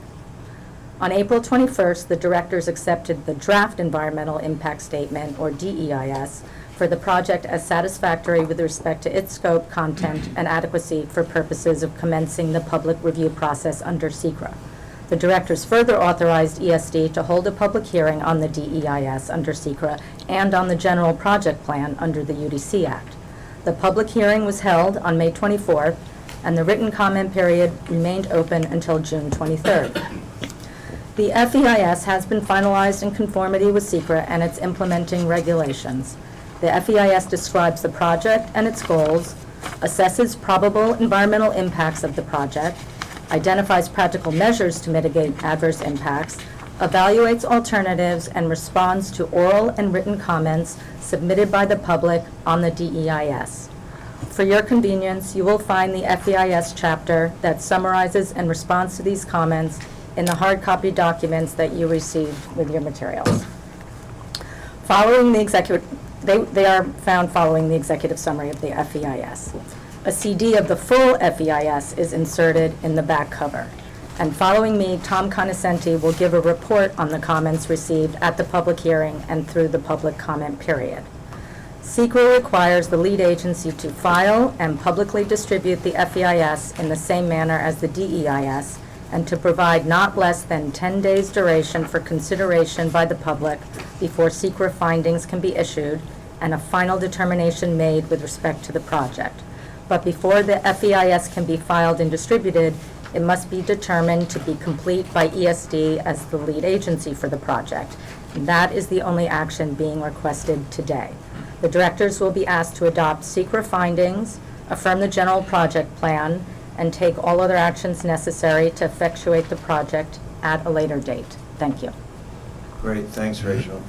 On April 21st, the directors accepted the draft environmental impact statement, or DEIS, for the project as satisfactory with respect to its scope, content, and adequacy for purposes of commencing the public review process under SEQRA. The directors further authorized ESD to hold a public hearing on the DEIS under SEQRA and on the general project plan under the UDC Act. The public hearing was held on May 24th, and the written comment period remained open until June 23rd. The FEIS has been finalized in conformity with SEQRA and its implementing regulations. The FEIS describes the project and its goals, assesses probable environmental impacts of the project, identifies practical measures to mitigate adverse impacts, evaluates alternatives, and responds to oral and written comments submitted by the public on the DEIS. For your convenience, you will find the FEIS chapter that summarizes and responds to these comments in the hard copy documents that you received with your materials. Following the executive, they are found following the executive summary of the FEIS. A CD of the full FEIS is inserted in the back cover. And following me, Tom Conoscenti will give a report on the comments received at the public hearing and through the public comment period. SEQRA requires the lead agency to file and publicly distribute the FEIS in the same manner as the DEIS, and to provide not less than 10 days duration for consideration by the public before SEQRA findings can be issued and a final determination made with respect to the project. But before the FEIS can be filed and distributed, it must be determined to be complete by ESD as the lead agency for the project. And that is the only action being requested today. The directors will be asked to adopt SEQRA findings, affirm the general project plan, and take all other actions necessary to effectuate the project at a later date. Thank you. Great, thanks, Rachel.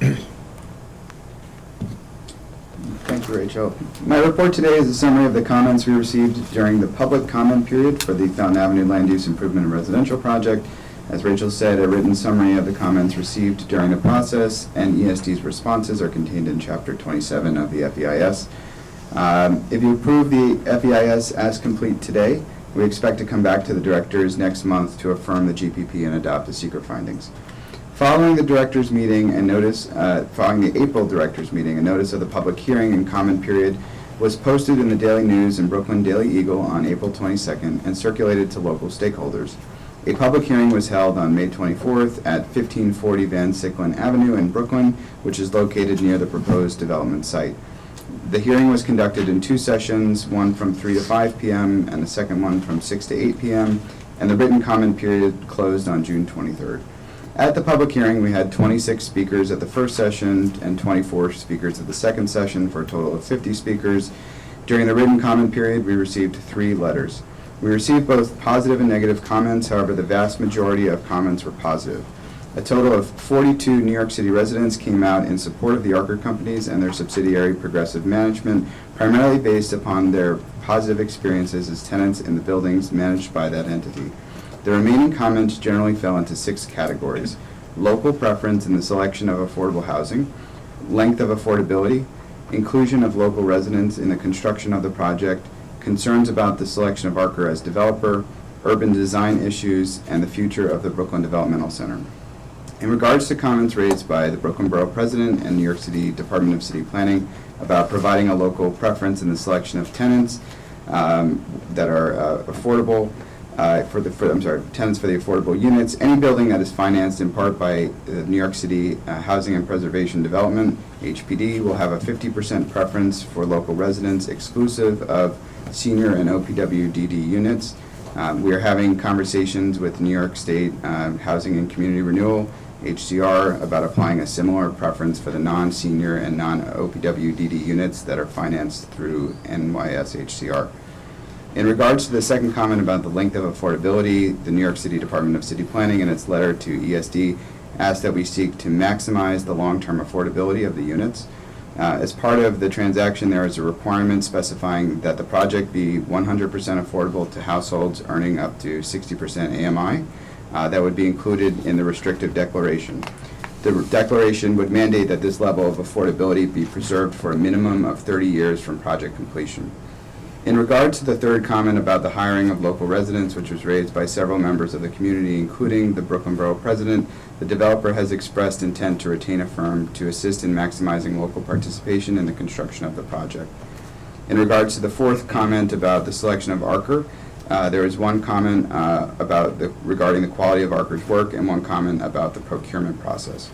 Thank you, Rachel. My report today is a summary of the comments we received during the public comment period for the Fountain Avenue Land Use Improvement and Residential Project. As Rachel said, a written summary of the comments received during the process and ESD's responses are contained in Chapter 27 of the FEIS. If you approve the FEIS as complete today, we expect to come back to the directors next month to affirm the GPP and adopt the SEQRA findings. Following the directors' meeting and following the April directors' meeting, a notice of the public hearing and comment period was posted in the Daily News and Brooklyn Daily Eagle on April 22nd and circulated to local stakeholders. A public hearing was held on May 24th at 1540 Van Siclen Avenue in Brooklyn, which is located near the proposed development site. The hearing was conducted in two sessions, one from 3 to 5 p.m. and the second one from 6 to 8 p.m., and the written comment period closed on June 23rd. At the public hearing, we had 26 speakers at the first session and 24 speakers at the second session for a total of 50 speakers. During the written comment period, we received 3 letters. We received both positive and negative comments, however, the vast majority of comments were positive. A total of 42 New York City residents came out in support of the Archer companies and their subsidiary Progressive Management, primarily based upon their positive experiences as tenants in the buildings managed by that entity. The remaining comments generally fell into 6 categories: local preference in the selection of affordable housing, length of affordability, inclusion of local residents in the construction of the project, concerns about the selection of Archer as developer, urban design issues, and the future of the Brooklyn Developmental Center. In regards to comments raised by the Brooklyn Borough President and New York City Department of City Planning about providing a local preference in the selection of tenants that are affordable, tenants for the affordable units, any building that is financed in part by the New York City Housing and Preservation Development, HPD, will have a 50% preference for local residents exclusive of senior and OPWDD units. We are having conversations with New York State Housing and Community Renewal, HCR, about applying a similar preference for the non-senior and non-OPWDD units that are financed through NYSHCR. In regards to the second comment about the length of affordability, the New York City Department of City Planning in its letter to ESD asked that we seek to maximize the long-term affordability of the units. As part of the transaction, there is a requirement specifying that the project be 100% affordable to households earning up to 60% AMI. That would be included in the restrictive declaration. The declaration would mandate that this level of affordability be preserved for a minimum of 30 years from project completion. In regards to the third comment about the hiring of local residents, which was raised by several members of the community, including the Brooklyn Borough President, the developer has expressed intent to retain a firm to assist in maximizing local participation in the construction of the project. In regards to the fourth comment about the selection of Archer, there is one comment regarding the quality of Archer's work and one comment about the procurement process.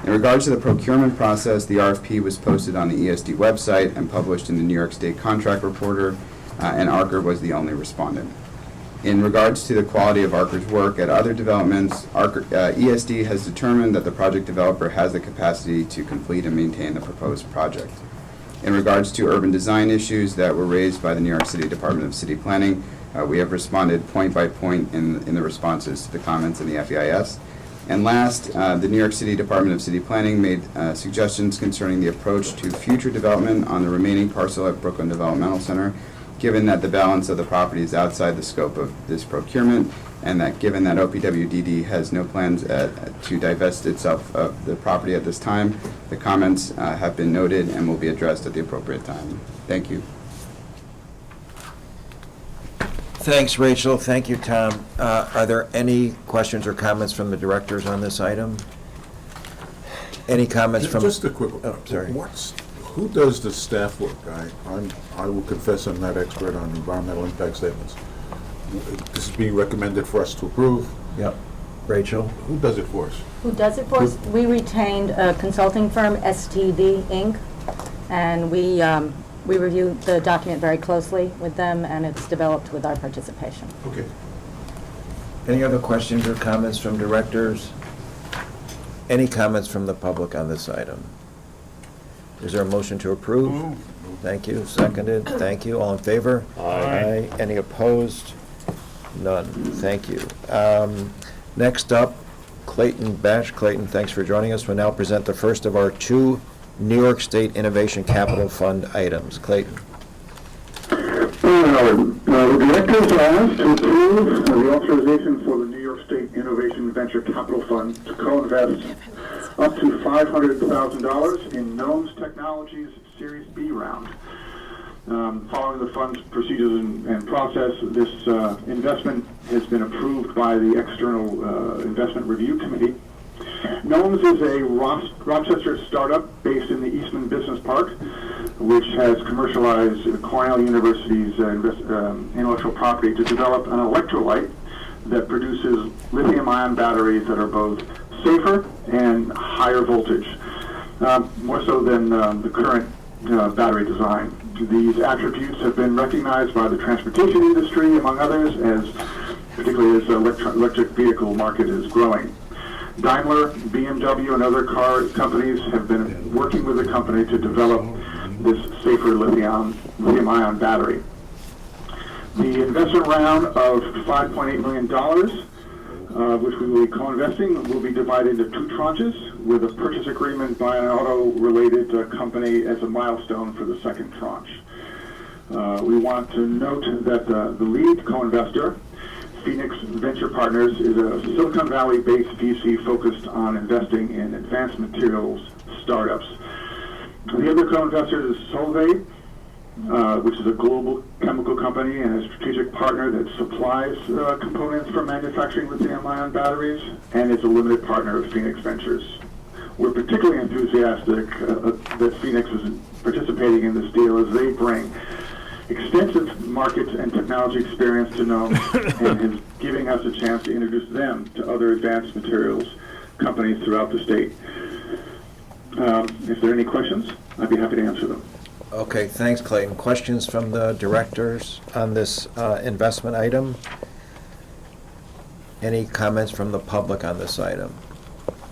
In regards to the procurement process, the RFP was posted on the ESD website and published in the New York State Contract Reporter, and Archer was the only respondent. In regards to the quality of Archer's work at other developments, ESD has determined that the project developer has the capacity to complete and maintain the proposed project. In regards to urban design issues that were raised by the New York City Department of City Planning, we have responded point by point in the responses to the comments in the FEIS. And last, the New York City Department of City Planning made suggestions concerning the approach to future development on the remaining parcel at Brooklyn Developmental Center, given that the balance of the property is outside the scope of this procurement, and that given that OPWDD has no plans to divest itself of the property at this time, the comments have been noted and will be addressed at the appropriate time. Thank you. Thanks, Rachel. Thank you, Tom. Are there any questions or comments from the directors on this item? Any comments from? Just a quick, sorry. Who does the staff work? I will confess I'm not expert on environmental impact statements. This is being recommended for us to approve. Yep. Rachel? Who does it for us? Who does it for us? We retained a consulting firm, STD Inc., and we reviewed the document very closely with them, and it's developed with our participation. Okay. Any other questions or comments from directors? Any comments from the public on this item? Is there a motion to approve? Thank you. Seconded. Thank you. All in favor? Aye. Any opposed? None. Thank you. Next up, Clayton Bash. Clayton, thanks for joining us. We'll now present the first of our two New York State Innovation Capital Fund items. Clayton. The directors are asked to approve the authorization for the New York State Innovation Venture Capital Fund to co-invest up to $500,000 in Gnomes Technologies Series B round. Following the fund's procedures and process, this investment has been approved by the External Investment Review Committee. Gnomes is a Rochester startup based in the Eastman Business Park, which has commercialized Cornell University's intellectual property to develop an electrolyte that produces lithium-ion batteries that are both safer and higher voltage, more so than the current battery design. These attributes have been recognized by the transportation industry, among others, particularly as the electric vehicle market is growing. Daimler, BMW, and other car companies have been working with the company to develop this safer lithium-ion battery. The investment round of $5.8 million, which we will be co-investing, will be divided into two tranches with a purchase agreement by an auto-related company as a milestone for the second tranche. We want to note that the lead co-investor, Phoenix Venture Partners, is a Silicon Valley-based VC focused on investing in advanced materials startups. The other co-investor is Solvay, which is a global chemical company and a strategic partner that supplies components for manufacturing lithium-ion batteries, and is a limited partner of Phoenix Ventures. We're particularly enthusiastic that Phoenix is participating in this deal as they bring extensive market and technology experience to Gnomes and is giving us a chance to introduce them to other advanced materials companies throughout the state. If there are any questions, I'd be happy to answer them. Okay, thanks, Clayton. Questions from the directors on this investment item? Any comments from the public on this item?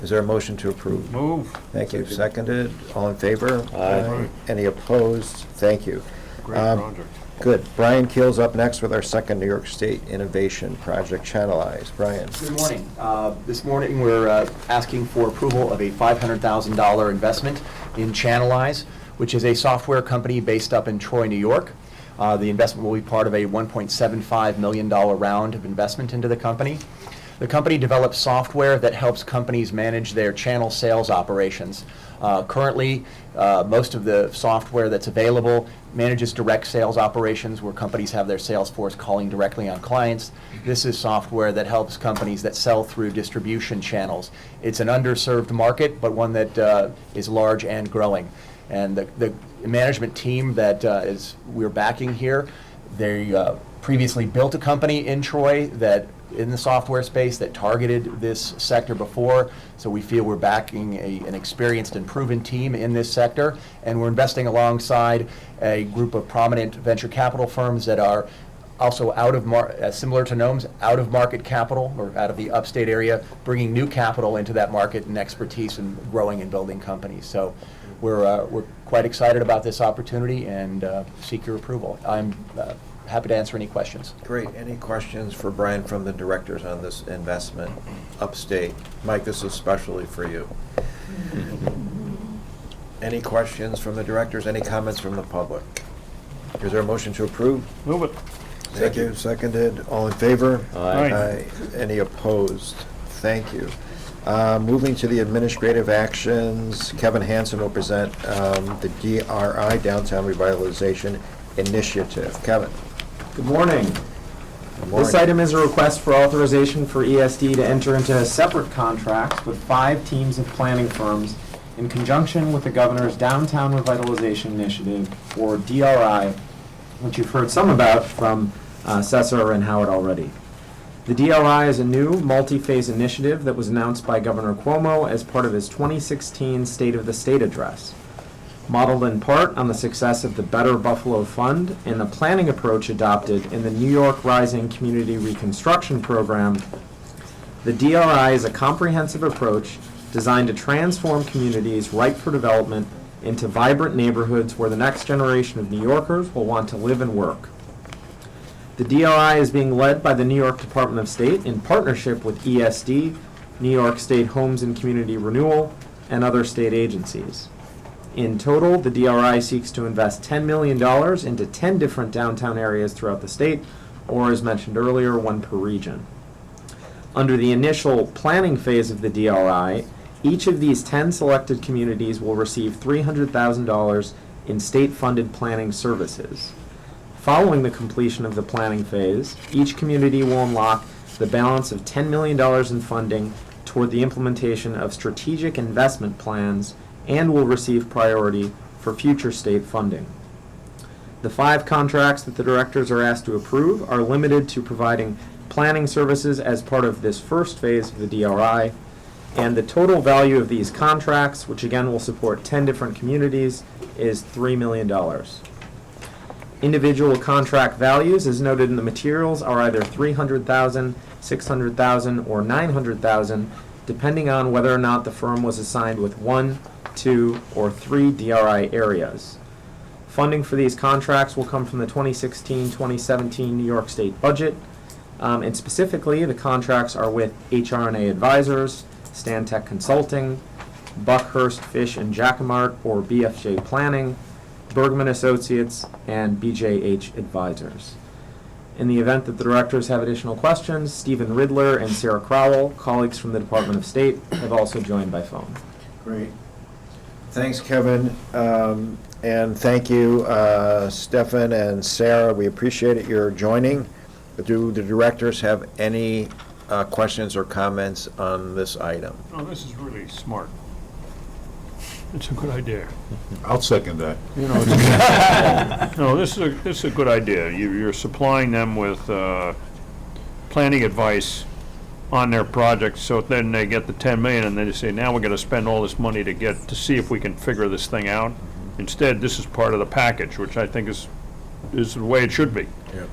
Is there a motion to approve? Move. Thank you. Seconded. All in favor? Aye. Any opposed? Thank you. Great project. Good. Brian Keel's up next with our second New York State Innovation Project, Channelize. Brian. Good morning. This morning we're asking for approval of a $500,000 investment in Channelize, which is a software company based up in Troy, New York. The investment will be part of a $1.75 million round of investment into the company. The company develops software that helps companies manage their channel sales operations. Currently, most of the software that's available manages direct sales operations where companies have their sales force calling directly on clients. This is software that helps companies that sell through distribution channels. It's an underserved market, but one that is large and growing. And the management team that we're backing here, they previously built a company in Troy that in the software space that targeted this sector before, so we feel we're backing an experienced and proven team in this sector, and we're investing alongside a group of prominent venture capital firms that are also similar to Gnomes, out of market capital, or out of the upstate area, bringing new capital into that market and expertise in growing and building companies. So we're quite excited about this opportunity and seek your approval. I'm happy to answer any questions. Great. Any questions for Brian from the directors on this investment upstate? Mike, this is especially for you. Any questions from the directors? Any comments from the public? Is there a motion to approve? Move it. Thank you. Seconded. All in favor? Aye. Aye. Any opposed? Thank you. Moving to the administrative actions, Kevin Hansen will present the DRI, Downtown Revitalization Initiative. Kevin. Good morning. Good morning. This item is a request for authorization for ESD to enter into separate contracts with 5 teams of planning firms in conjunction with the Governor's Downtown Revitalization Initiative, or DRI, which you've heard some about from Cesar and Howard already. The DRI is a new multi-phase initiative that was announced by Governor Cuomo as part of his 2016 State of the State address. Modeled in part on the success of the Better Buffalo Fund and the planning approach adopted in the New York Rising Community Reconstruction Program, the DRI is a comprehensive approach designed to transform communities ripe for development into vibrant neighborhoods where the next generation of New Yorkers will want to live and work. The DRI is being led by the New York Department of State in partnership with ESD, New York State Homes and Community Renewal, and other state agencies. In total, the DRI seeks to invest $10 million into 10 different downtown areas throughout the state, or as mentioned earlier, 1 per region. Under the initial planning phase of the DRI, each of these 10 selected communities will receive $300,000 in state-funded planning services. Following the completion of the planning phase, each community will unlock the balance of $10 million in funding toward the implementation of strategic investment plans and will receive priority for future state funding. The 5 contracts that the directors are asked to approve are limited to providing planning services as part of this first phase of the DRI, and the total value of these contracts, which again will support 10 different communities, is $3 million. Individual contract values, as noted in the materials, are either $300,000, $600,000, or $900,000, depending on whether or not the firm was assigned with 1, 2, or 3 DRI areas. Funding for these contracts will come from the 2016-2017 New York State budget, and specifically, the contracts are with HR&A Advisors, Stantec Consulting, Buckhurst Fish and Jacquemart, or BFJ Planning, Bergman Associates, and BJH Advisors. In the event that the directors have additional questions, Stephen Ridler and Sarah Crowell, colleagues from the Department of State, have also joined by phone. Great. Thanks, Kevin. And thank you, Stefan and Sarah. We appreciate it, your joining. Do the directors have any questions or comments on this item? Oh, this is really smart. It's a good idea. I'll second that. You know, it's, no, this is a good idea. You're supplying them with planning advice on their project, so then they get the 10 million, and then they say, now we're going to spend all this money to see if we can figure this thing out. Instead, this is part of the package, which I think is the way it should be. Yeah.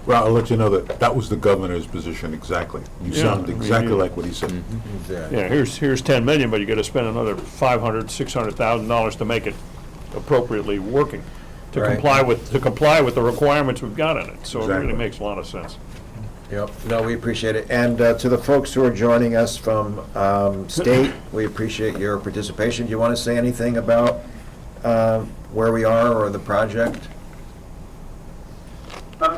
Well, I'll let you know that that was the governor's position exactly. You sound exactly like what he said. Yeah, here's 10 million, but you got to spend another $500,000, $600,000 to make it appropriately working, to Right. comply with the requirements we've got in it. So it Exactly. really makes a lot of sense. Yep, no, we appreciate it. And to the folks who are joining us from state, we appreciate your participation. Do you want to say anything about where we are or the project?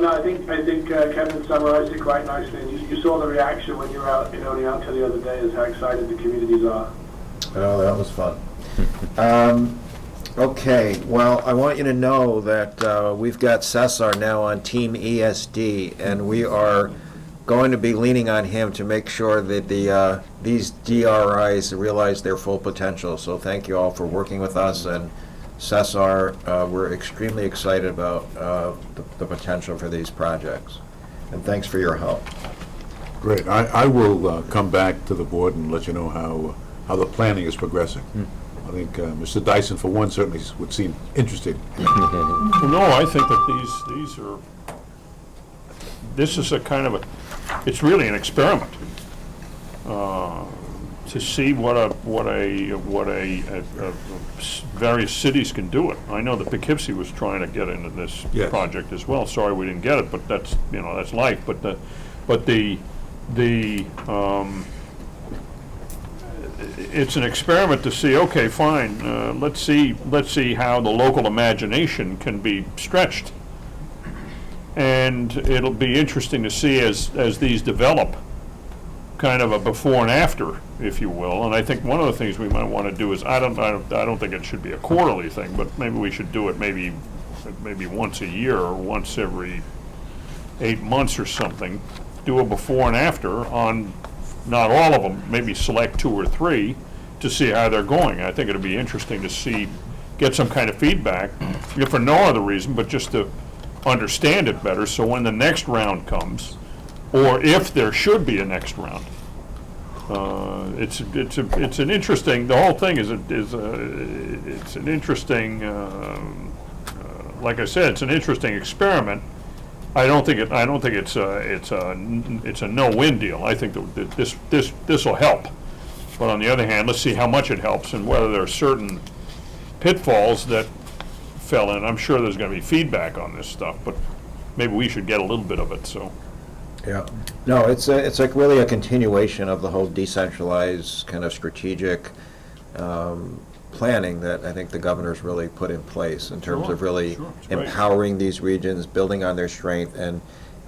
No, I think Kevin summarized it quite nicely. And you saw the reaction when you were out in Oneonta the other day, as how excited the communities are. Oh, that was fun. Okay, well, I want you to know that we've got Cesar now on Team ESD, and we are going to be leaning on him to make sure that these DRIs realize their full potential. So thank you all for working with us, and Cesar, we're extremely excited about the potential for these projects. And thanks for your help. Great. I will come back to the board and let you know how the planning is progressing. I think Mr. Dyson, for one, certainly would seem interested. Well, no, I think that this is a kind of it's really an experiment. to see what various cities can do it. I know that Poughkeepsie was trying to get into this Yes. project as well. Sorry we didn't get it, but that's, that's life. But it's an experiment to see, okay, fine, let's see how the local imagination can be stretched. And it'll be interesting to see as these develop, kind of a before and after, if you will. And I think one of the things we might want to do is, I don't think it should be a quarterly thing, but maybe we should do it maybe once a year or once every 8 months or something. Do a before and after on, not all of them, maybe select 2 or 3 to see how they're going. I think it'd be interesting to get some kind of feedback, if for no other reason, but just to understand it better, so when the next round comes, or if there should be a next round, it's an interesting. The whole thing is it's an interesting. Like I said, it's an interesting experiment. I don't think it's a no-win deal. I think that this will help. But on the other hand, let's see how much it helps and whether there are certain pitfalls that fell in. I'm sure there's going to be feedback on this stuff, but maybe we should get a little bit of it. So. Yeah. No, it's like really a continuation of the whole decentralized kind of strategic planning that I think the governor's really put in place in terms of really empowering these regions, building on their strength, and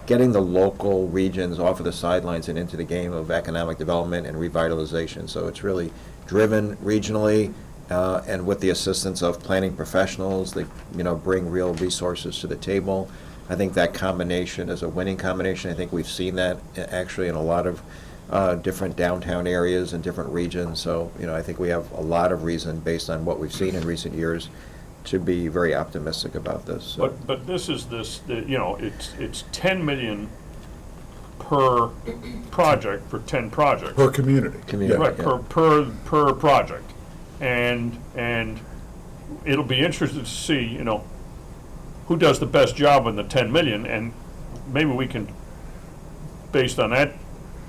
getting the local regions off of the sidelines and into the game of economic development and revitalization. So it's really driven regionally, and with the assistance of planning professionals, they bring real resources to the table. I think that combination is a winning combination. I think we've seen that actually in a lot of different downtown areas and different regions. So, I think we have a lot of reason, based on what we've seen in recent years, to be very optimistic about this. So. But this is it's 10 million per project for 10 projects. Per community. Right, yeah. per project. And it'll be interesting to see, who does the best job in the 10 million, and maybe we can, based on that,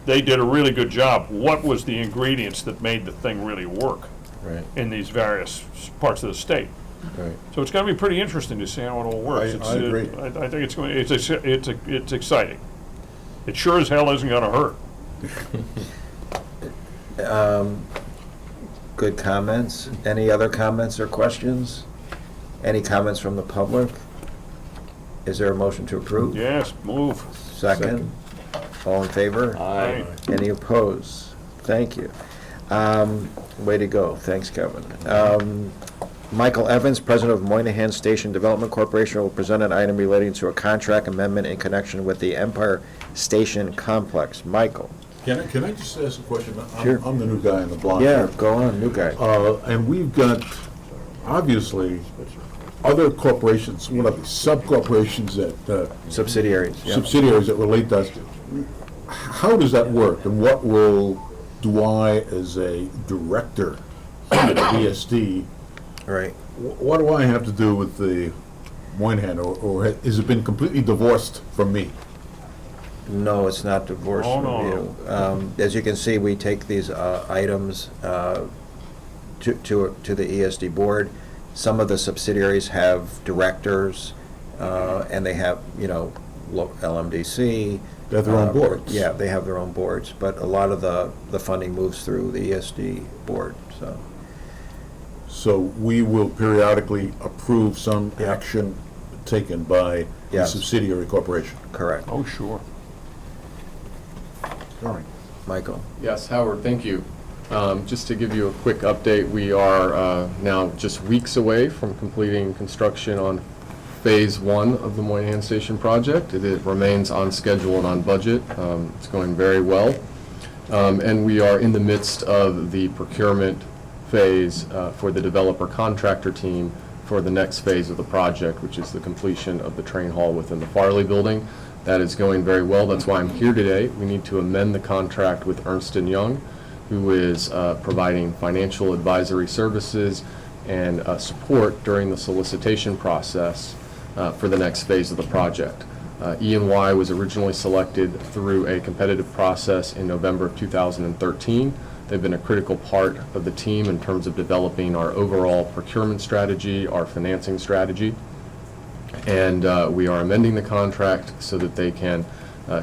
they did a really good job. What was the ingredients that made the thing really work in these various parts of the state? Right. So it's going to be pretty interesting to see how it all works. I agree. I think it's exciting. It sure as hell isn't going to hurt. Good comments. Any other comments or questions? Any comments from the public? Is there a motion to approve? Yes, move. Second. All in favor? Aye. Any opposed? Thank you. Way to go. Thanks, Kevin. Michael Evans, President of Moynihan Station Development Corporation, will present an item relating to a contract amendment in connection with the Empire Station Complex. Michael. Can I just ask a question? Sure. I'm the new guy in the block. Yeah, here. go on, new guy. And we've got, obviously, other corporations, what are these, sub-corporations that... Subsidiaries. Yeah. Subsidiaries that relate to us. How does that work, and what do I, as a director here at ESD, right? What do I have to do with the Moynihan, or has it been completely divorced from me? No, it's not divorced from you. As you can see, we take these items to the ESD board. Some of the subsidiaries have directors, and they have, LMDC. They have their own boards. Yeah, they have their own boards, but a lot of the funding moves through the ESD board, so. So we will periodically approve some action taken by the subsidiary corporation? Correct. Oh, sure. All right. Michael. Yes, Howard, thank you. Just to give you a quick update, we are now just weeks away from completing construction on Phase 1 of the Moynihan Station project. It remains on schedule and on budget. It's going very well. And we are in the midst of the procurement phase for the developer contractor team for the next phase of the project, which is the completion of the train hall within the Farley building. That is going very well. That's why I'm here today. We need to amend the contract with Ernst & Young, who is providing financial advisory services and support during the solicitation process for the next phase of the project. E&Y was originally selected through a competitive process in November of 2013. They've been a critical part of the team in terms of developing our overall procurement strategy, our financing strategy. And we are amending the contract so that they can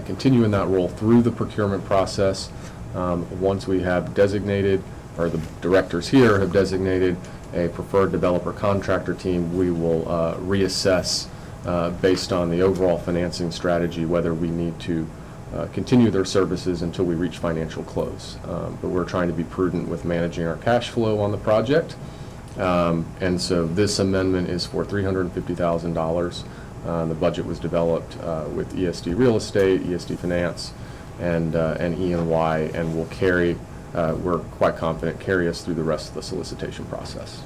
continue in that role through the procurement process. Once we have designated, or the directors here have designated, a preferred developer contractor team, we will reassess based on the overall financing strategy whether we need to continue their services until we reach financial close. But we're trying to be prudent with managing our cash flow on the project. And so this amendment is for $350,000. The budget was developed with ESD Real Estate, ESD Finance, and E&Y, and will carry, we're quite confident, carry us through the rest of the solicitation process.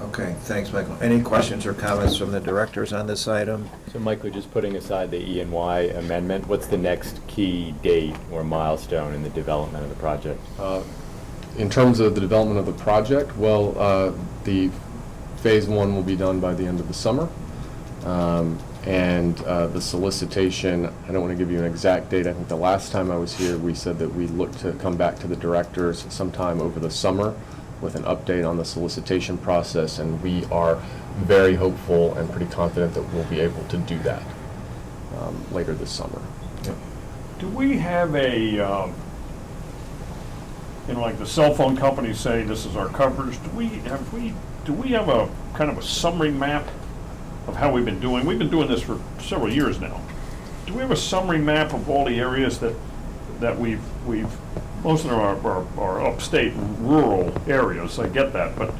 Okay, thanks, Michael. Any questions or comments from the directors on this item? So Michael, just putting aside the E&Y amendment, what's the next key date or milestone in the development of the project? In terms of the development of the project, well, the phase 1 will be done by the end of the summer. And the solicitation, I don't want to give you an exact date. I think the last time I was here, we said that we look to come back to the directors sometime over the summer with an update on the solicitation process, and we are very hopeful and pretty confident that we'll be able to do that later this summer. Do we have a, like the cell phone companies say this is our coverage, do we have a kind of a summary map of how we've been doing? We've been doing this for several years now. Do we have a summary map of all the areas that we've most of them are upstate and rural areas, I get that, but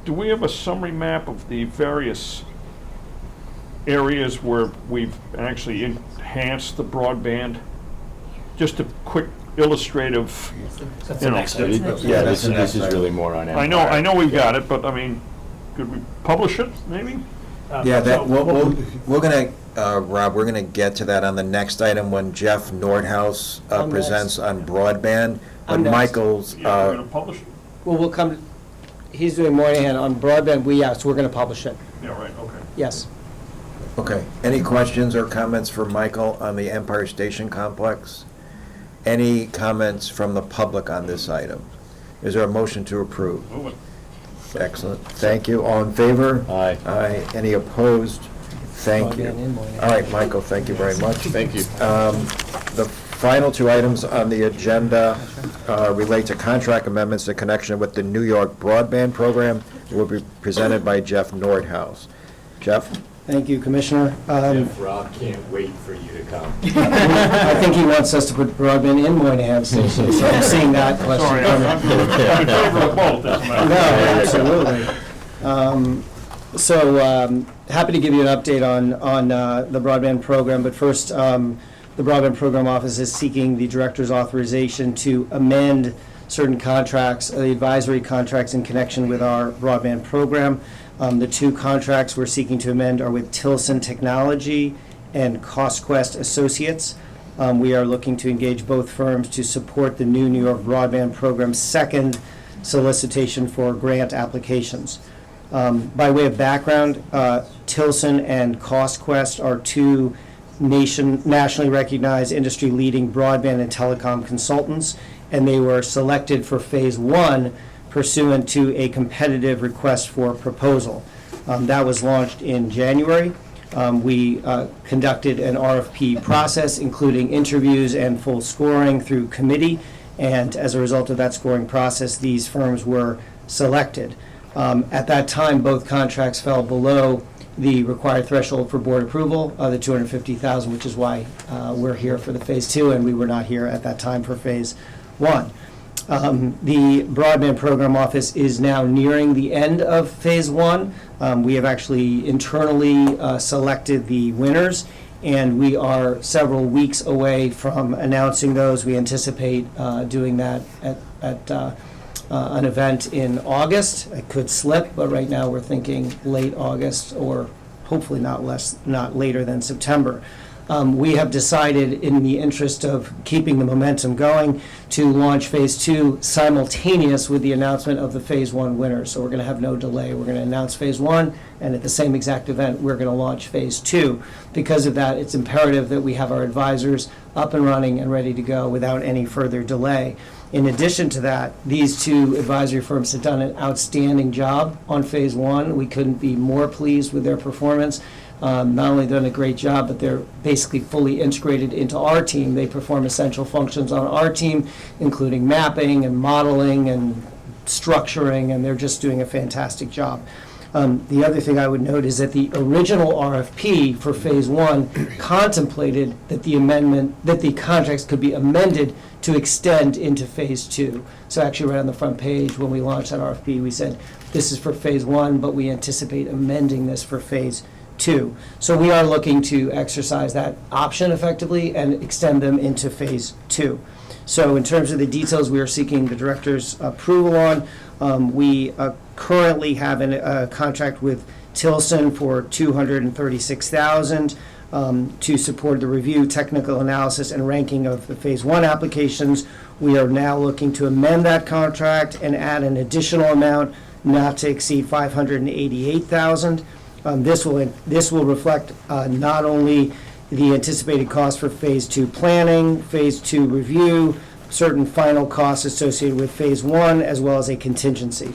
do we have a summary map of the various areas where we've actually enhanced the broadband? Just a quick illustrative, you know. Yeah, this is really more on Empire. I know we've got it, but I mean, could we publish it, maybe? Yeah, that, we're gonna, Rob, we're gonna get to that on the next item when Jeff Nordhaus presents on broadband. But Michael's, Yeah, we're gonna publish it? Well, we'll come, he's doing Moynihan on broadband, yes, we're gonna publish it, Yeah, right, okay. yes. okay. Any questions or comments for Michael on the Empire Station Complex? Any comments from the public on this item? Is there a motion to approve? Move it. Excellent. Thank you. All in favor? Aye. Aye. Any opposed? Thank you. Broadband and Moynihan. All right, Michael, thank you very much. Thank you. The final two items on the agenda relate to contract amendments in connection with the New York broadband program. It will be presented by Jeff Nordhaus. Jeff? Thank you, Commissioner. Rob can't wait for you to come. I think he wants us to put broadband in Moynihan Station, so I'm seeing that question Sorry, coming. I'm in favor of both, doesn't matter. No, absolutely. Happy to give you an update on the broadband program, but first, the Broadband Program Office is seeking the Director's authorization to amend certain contracts, the advisory contracts in connection with our broadband program. The two contracts we're seeking to amend are with Tilson Technology and CostQuest Associates. We are looking to engage both firms to support the new New York Broadband Program's second solicitation for grant applications. By way of background, Tilson and CostQuest are two nationally recognized industry-leading broadband and telecom consultants, and they were selected for Phase 1 pursuant to a competitive request for proposal. That was launched in January. We conducted an RFP process, including interviews and full scoring through committee, and as a result of that scoring process, these firms were selected. At that time, both contracts fell below the required threshold for board approval, the $250,000, which is why we're here for the Phase 2, and we were not here at that time for Phase 1. The Broadband Program Office is now nearing the end of Phase 1. We have actually internally selected the winners, and we are several weeks away from announcing those. We anticipate doing that at an event in August. It could slip, but right now we're thinking late August, or hopefully not later than September. We have decided, in the interest of keeping the momentum going, to launch Phase 2 simultaneous with the announcement of the Phase 1 winners. So we're going to have no delay. We're going to announce Phase 1, and at the same exact event, we're going to launch Phase 2. Because of that, it's imperative that we have our advisors up and running and ready to go without any further delay. In addition to that, these two advisory firms have done an outstanding job on phase one. We couldn't be more pleased with their performance. Not only done a great job, but they're basically fully integrated into our team. They perform essential functions on our team, including mapping and modeling and structuring, and they're just doing a fantastic job. The other thing I would note is that the original RFP for phase one contemplated that the contracts could be amended to extend into phase two. So actually right on the front page, when we launched that RFP, we said, this is for phase one, but we anticipate amending this for phase two. So we are looking to exercise that option effectively and extend them into phase two. So in terms of the details we are seeking the director's approval on, we currently have a contract with Tilson for $236,000 to support the review, technical analysis, and ranking of the phase one applications. We are now looking to amend that contract and add an additional amount not to exceed $588,000. This will reflect not only the anticipated cost for phase two planning, phase two review, certain final costs associated with phase one, as well as a contingency.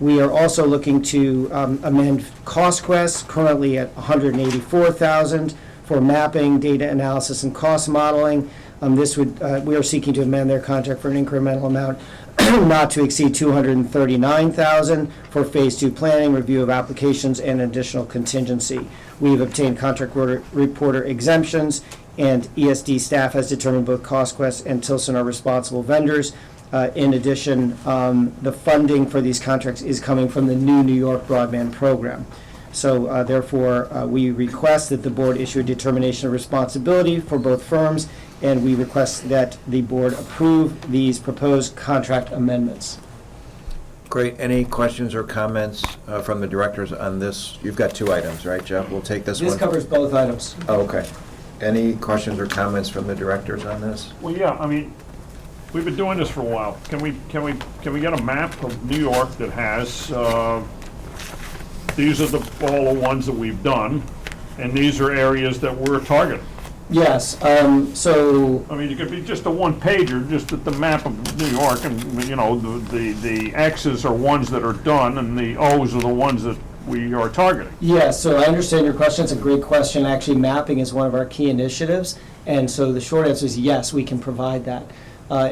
We are also looking to amend cost quests, currently at $184,000 for mapping, data analysis, and cost modeling. We are seeking to amend their contract for an incremental amount not to exceed $239,000 for phase two planning, review of applications, and additional contingency. We've obtained contract reporter exemptions, and ESD staff has determined both CostQuest and Tilson are responsible vendors. In addition, the funding for these contracts is coming from the new New York broadband program. So therefore, we request that the board issue a determination of responsibility for both firms, and we request that the board approve these proposed contract amendments. Great. Any questions or comments from the directors on this? You've got two items, right, Jeff? We'll take this one. This covers both items. Oh, okay. Any questions or comments from the directors on this? Well, yeah, I mean, we've been doing this for a while. Can we get a map of New York that has, these are all the ones that we've done, and these are areas that we're targeting? Yes, so... I mean, it could be just a one-pager, just at the map of New York, and, you know, the X's are ones that are done, and the O's are the ones that we are targeting. Yes, so I understand your question. It's a great question. Actually, mapping is one of our key initiatives, and so the short answer is yes, we can provide that.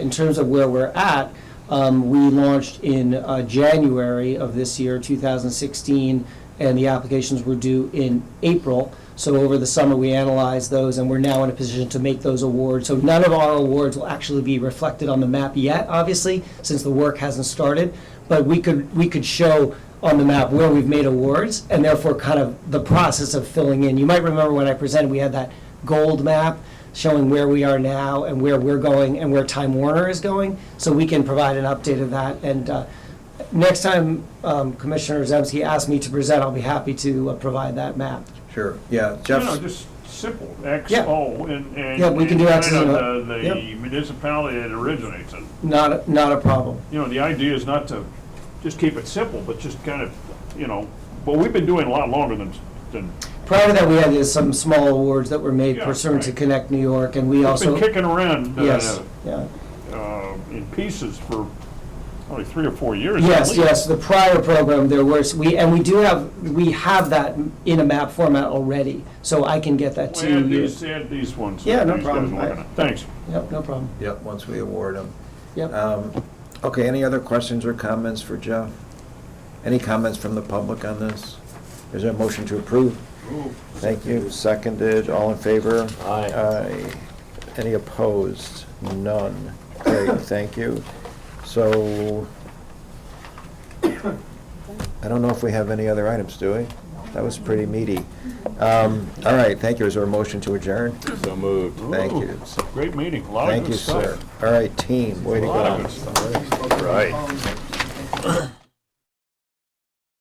In terms of where we're at, we launched in January of this year, 2016, and the applications were due in April. So over the summer, we analyzed those, and we're now in a position to make those awards. So none of our awards will actually be reflected on the map yet, obviously, since the work hasn't started. But we could show on the map where we've made awards, and therefore kind of the process of filling in. You might remember when I presented, we had that gold map showing where we are now and where we're going and where Time Warner is going. So we can provide an update of that. And next time Commissioner Zemsky asks me to present, I'll be happy to provide that map. Sure. Yeah, Jeff. You know, just simple, X, Yeah. O, and Yeah, we can do X and O. the Yep. municipality that originates it. Not a problem. You know, the idea is not to just keep it simple, but just kind of, you know, but we've been doing a lot longer than Prior to that, we had some small awards that were made Yeah, pursuant to right. Connect New York, and we It's also... been kicking around Yes, yeah. In pieces for only 3 or 4 years. at Yes, least. yes, the prior program, there was, we have that in a map format already, so I can get that to you. Add these ones. Yeah, no these guys problem. are looking at. Thanks. Yep, no problem. Yep, once we award them. Yep. Okay, any other questions or comments for Jeff? Any comments from the public on this? Is there a motion to approve? Thank you. Seconded. All in favor? Aye. Aye. Any opposed? None. Great, thank you. So, I don't know if we have any other items, do we? That was pretty meaty. All right, thank you. Is there a motion to adjourn? So moved. Thank Ooh, you. Great meeting, a lot of Thank good you, stuff. sir. All right, team, way to A lot of go. good stuff. Right.